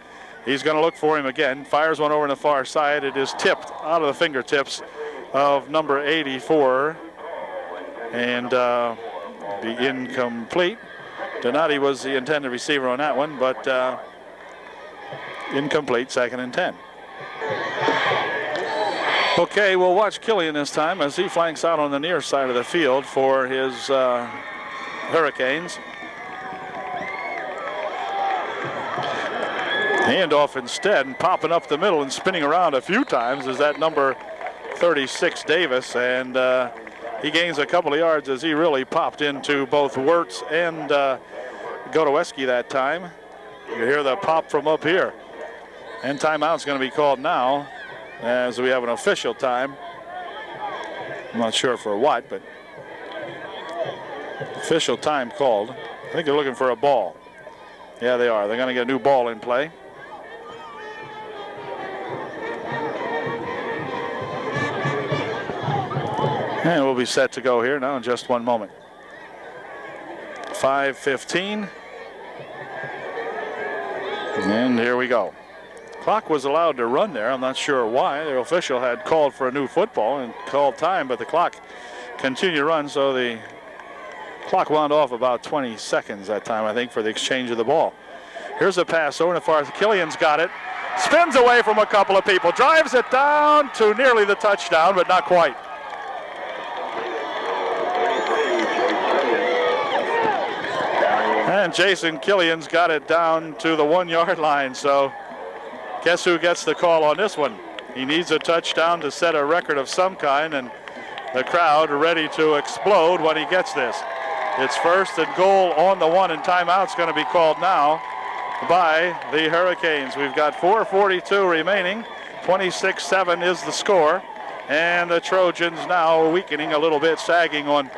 He's going to look for him again. Fires one over on the far side. It is tipped out of the fingertips of number 84, and be incomplete. Donati was the intended receiver on that one, but incomplete, 2nd and 10. Okay, we'll watch Killian this time as he flanks out on the near side of the field for his Hurricanes. Handoff instead, and popping up the middle and spinning around a few times is that number 36 Davis, and he gains a couple of yards as he really popped into both Wirtz and Godoweski that time. You hear the pop from up here. And timeout's going to be called now as we have an official time. I'm not sure for what, but official time called. I think they're looking for a ball. Yeah, they are. They're going to get a new ball in play. And we'll be set to go here now in just one moment. 5:15. And here we go. Clock was allowed to run there. I'm not sure why. The official had called for a new football and called time, but the clock continued to run, so the clock wound off about 20 seconds that time, I think, for the exchange of the ball. Here's a pass over the far. Killian's got it. Spins away from a couple of people. Drives it down to nearly the touchdown, but not quite. And Jason Killian's got it down to the 1-yard line, so guess who gets the call on this one? He needs a touchdown to set a record of some kind, and the crowd ready to explode when he gets this. It's 1st and goal on the 1, and timeout's going to be called now by the Hurricanes. We've got 4:42 remaining. 26-7 is the score, and the Trojans now weakening a little bit, sagging on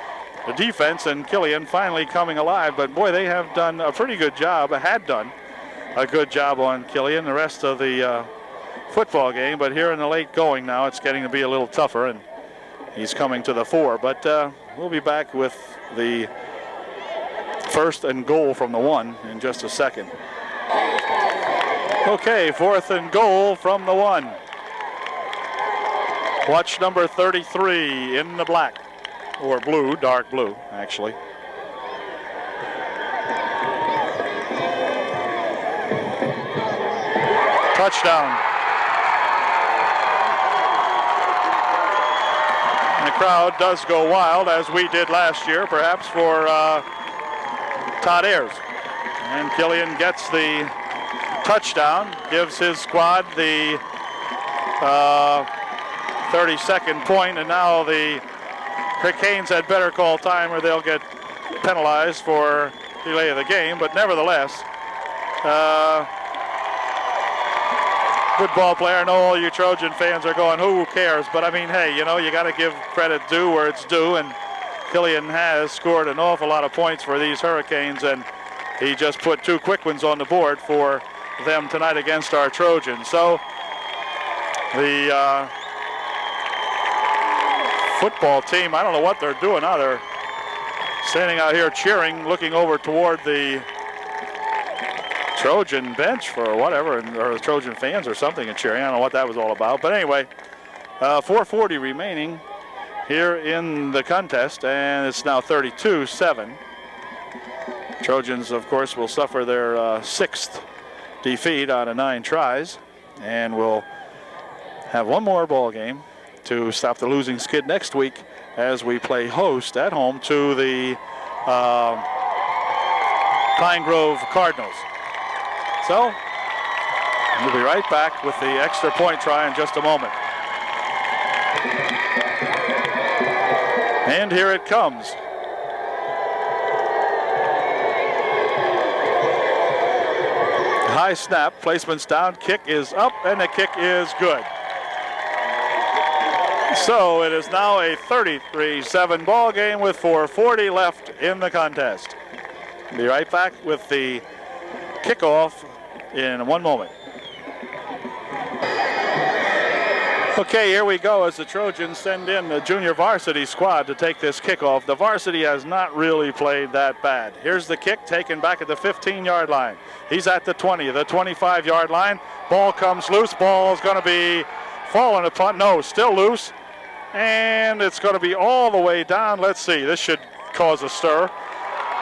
the defense, and Killian finally coming alive. But boy, they have done a pretty good job, had done a good job on Killian the rest of the football game. But here in the late going now, it's getting to be a little tougher, and he's coming to the 4. But we'll be back with the 1st and goal from the 1 in just a second. Okay, 4th and goal from the 1. Watch number 33 in the black. Or blue, dark blue, actually. Touchdown. And the crowd does go wild, as we did last year, perhaps for Todd Ayers. And Killian gets the touchdown, gives his squad the 32nd point, and now the Hurricanes had better call time or they'll get penalized for delay of the game. But nevertheless, good ball player. I know all you Trojan fans are going, who cares? But I mean, hey, you know, you got to give credit due where it's due, and Killian has scored an awful lot of points for these Hurricanes, and he just put 2 quick ones on the board for them tonight against our Trojans. So the football team, I don't know what they're doing now. They're standing out here cheering, looking over toward the Trojan bench for whatever, or the Trojan fans or something, and cheering. I don't know what that was all about. But anyway, 4:40 remaining here in the contest, and it's now 32-7. Trojans, of course, will suffer their 6th defeat out of 9 tries, and will have one more ball game to stop the losing skid next week as we play host at home to the Pine Grove Cardinals. So we'll be right back with the extra point try in just a moment. And here it comes. High snap, placement's down, kick is up, and the kick is good. So it is now a 33-7 ball game with 4:40 left in the contest. Be right back with the kickoff in one moment. Okay, here we go as the Trojans send in the junior varsity squad to take this kickoff. The varsity has not really played that bad. Here's the kick taken back at the 15-yard line. He's at the 20, the 25-yard line. Ball comes loose. Ball is going to be falling upon. No, still loose. And it's going to be all the way down. Let's see. This should cause a stir.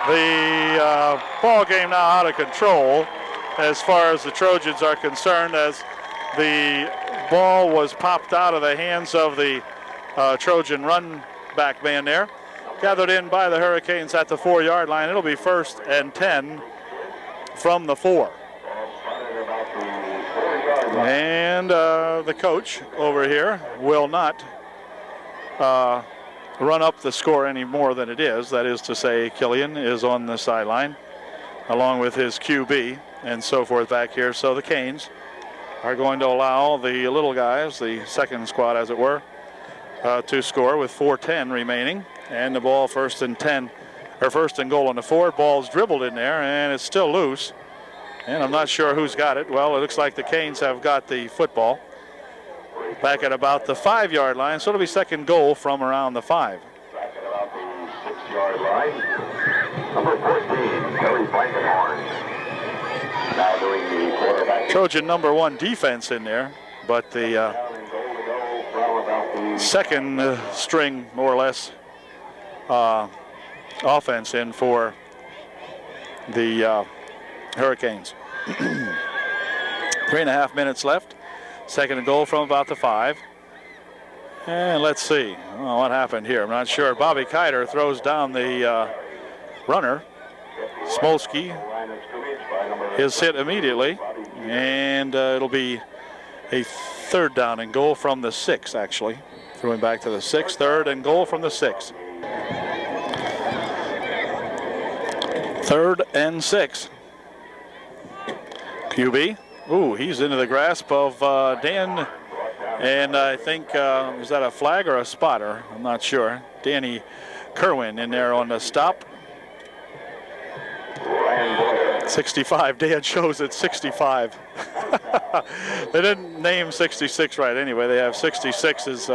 The ball game now out of control as far as the Trojans are concerned, as the ball was popped out of the hands of the Trojan run back man there. Gathered in by the Hurricanes at the 4-yard line. It'll be 1st and 10 from the 4. And the coach over here will not run up the score any more than it is. That is to say, Killian is on the sideline along with his QB and so forth back here. So the Canes are going to allow the little guys, the second squad as it were, to score with 4:10 remaining. And the ball 1st and 10, or 1st and goal on the 4. Ball's dribbled in there and it's still loose. And I'm not sure who's got it. Well, it looks like the Canes have got the football back at about the 5-yard line. So it'll be 2nd goal from around the 5. Back at about the 6-yard line. Number 14, Terry Blankenhorn. Now doing the quarterback. Trojan number 1 defense in there, but the second string, more or less, offense in for the Hurricanes. 3.5 minutes left. 2nd and goal from about the 5. And let's see what happened here. I'm not sure. Bobby Kiter throws down the runner. Smolsky is hit immediately, and it'll be a 3rd down and goal from the 6, actually. Throwing back to the 6, 3rd and goal from the 6. 3rd and 6. QB. Ooh, he's into the grasp of Dan, and I think, is that a flag or a spotter? I'm not sure. Danny Kerwin in there on the stop. 65. Dan shows it 65. They didn't name 66 right anyway. They have 66 as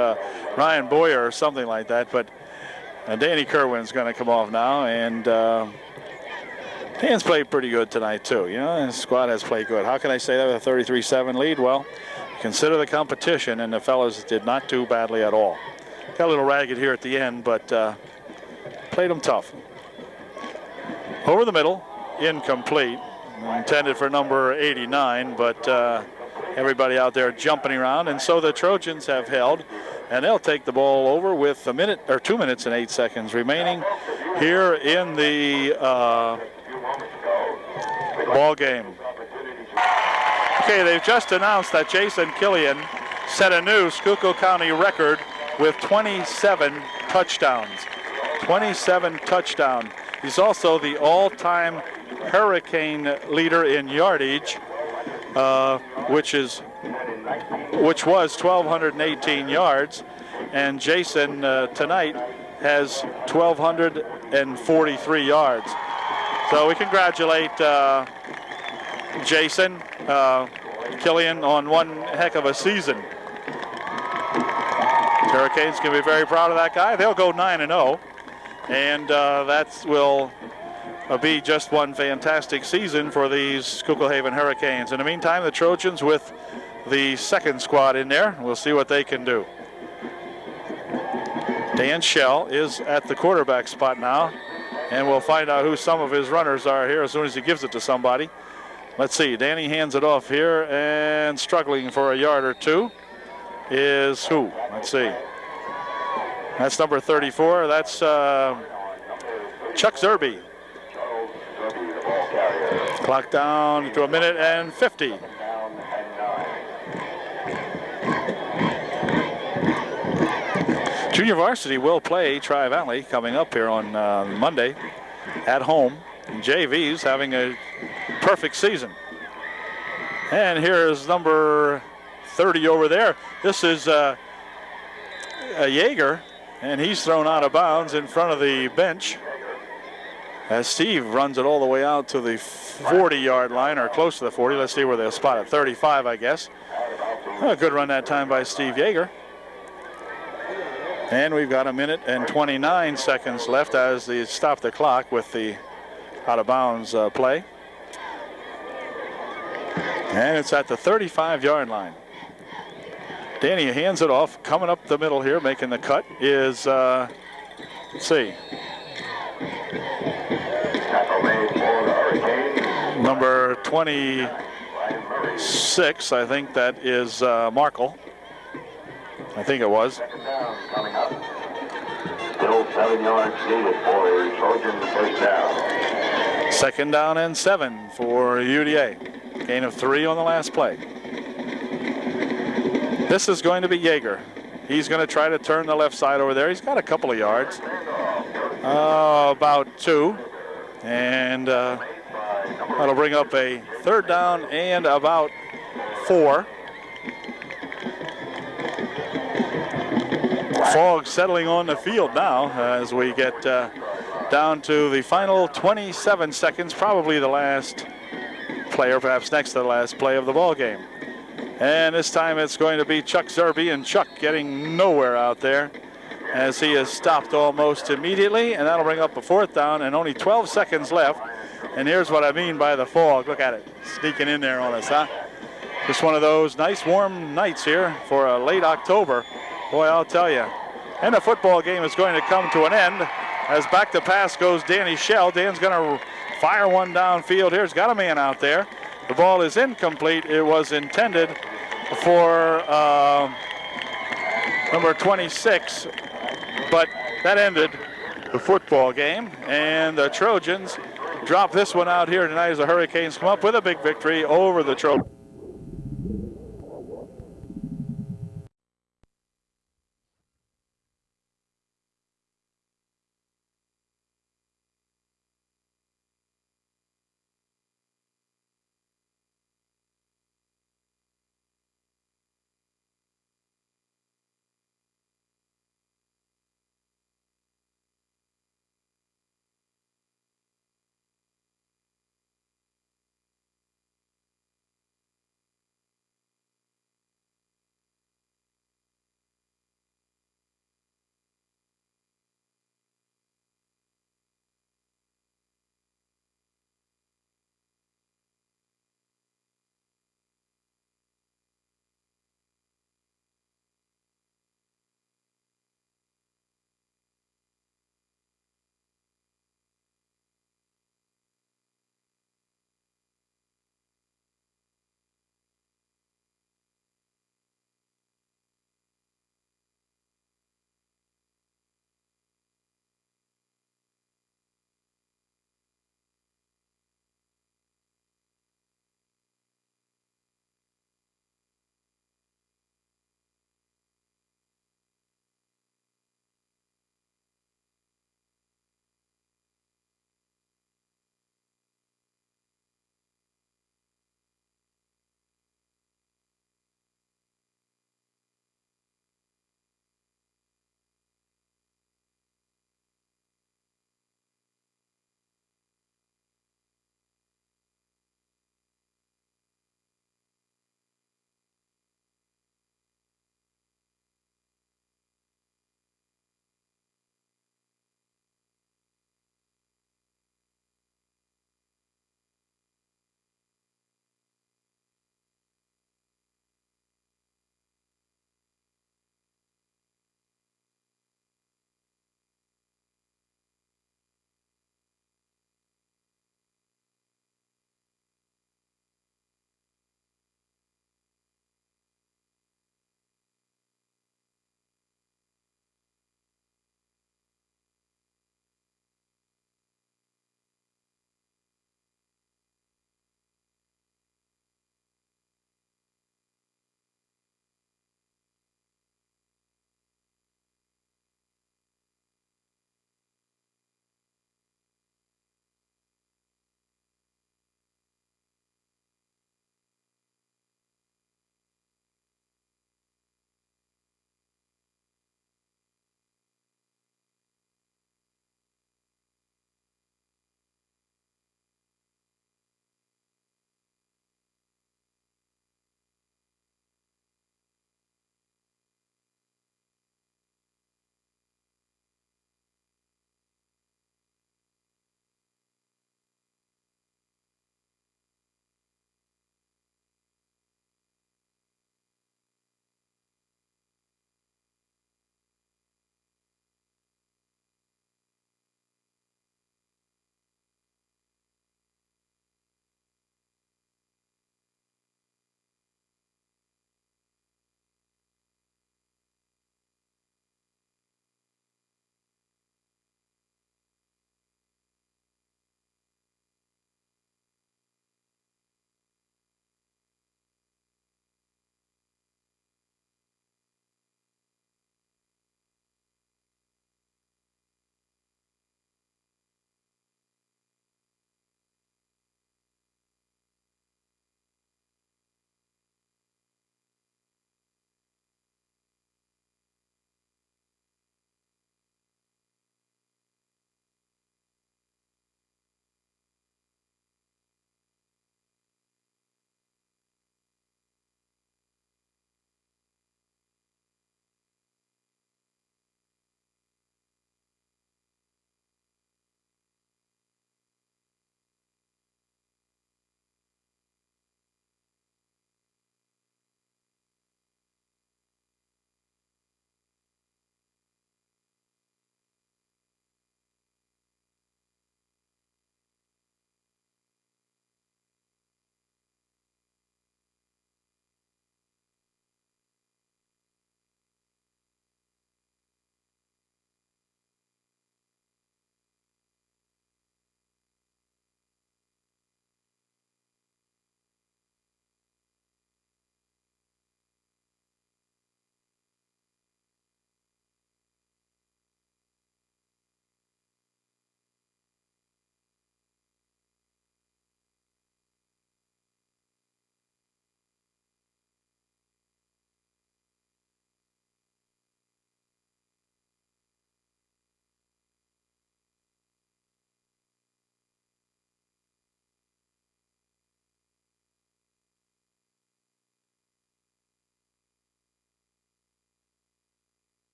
Ryan Boyer or something like that. But Danny Kerwin's going to come off now. And Dan's played pretty good tonight, too. You know, his squad has played good. How can I say that with a 33-7 lead? Well, consider the competition, and the fellas did not do badly at all. Got a little ragged here at the end, but played them tough. Over the middle. Incomplete, intended for number 89, but everybody out there jumping around, and so the Trojans have held, and they'll take the ball over with 2 minutes and 8 seconds remaining here in the ball game. Okay, they've just announced that Jason Killian set a new Schuylkill County record with 27 touchdowns. 27 touchdowns. He's also the all-time Hurricane leader in yardage, which was 1,218 yards, and Jason tonight has 1,243 yards. So we congratulate Jason Killian on one heck of a season. Hurricanes can be very proud of that guy. They'll go 9-0, and that will be just one fantastic season for these Schuylkill Haven Hurricanes. In the meantime, the Trojans with the second squad in there. We'll see what they can do. Dan Shell is at the quarterback spot now, and we'll find out who some of his runners are here as soon as he gives it to somebody. Let's see. Danny hands it off here, and struggling for a yard or two is who? Let's see. That's number 34. That's Chuck Zerby. Clock down to 1:50. Junior varsity will play Tri-Valley coming up here on Monday at home. And JV's having a perfect season. And here's number 30 over there. This is Yeager, and he's thrown out of bounds in front of the bench as Steve runs it all the way out to the 40-yard line, or close to the 40. Let's see where they'll spot it. 35, I guess. A good run that time by Steve Yeager. And we've got 1 minute and 29 seconds left as they stop the clock with the out-of-bounds play. And it's at the 35-yard line. Danny hands it off. Coming up the middle here, making the cut is, let's see, number 26, I think that is Markle. I think it was. Second down coming up. Still 7 yards needed for a Trojan first down. 2nd down and 7 for UDA. Gain of 3 on the last play. This is going to be Yeager. He's going to try to turn the left side over there. He's got a couple of yards. About 2. And that'll bring up a 3rd down and about 4. Fog settling on the field now as we get down to the final 27 seconds, probably the last play, or perhaps next to the last play of the ball game. And this time it's going to be Chuck Zerbe, and Chuck getting nowhere out there as he is stopped almost immediately, and that'll bring up a 4th down and only 12 seconds left. And here's what I mean by the fog. Look at it, sneaking in there on us, huh? Just one of those nice warm nights here for a late October. Boy, I'll tell you. And the football game is going to come to an end as back to pass goes Danny Shell. Dan's going to fire one downfield. Here's got a man out there. The ball is incomplete. It was intended for number 26, but that ended the football game. And the Trojans drop this one out here tonight as the Hurricanes come up with a big victory over the Trojans.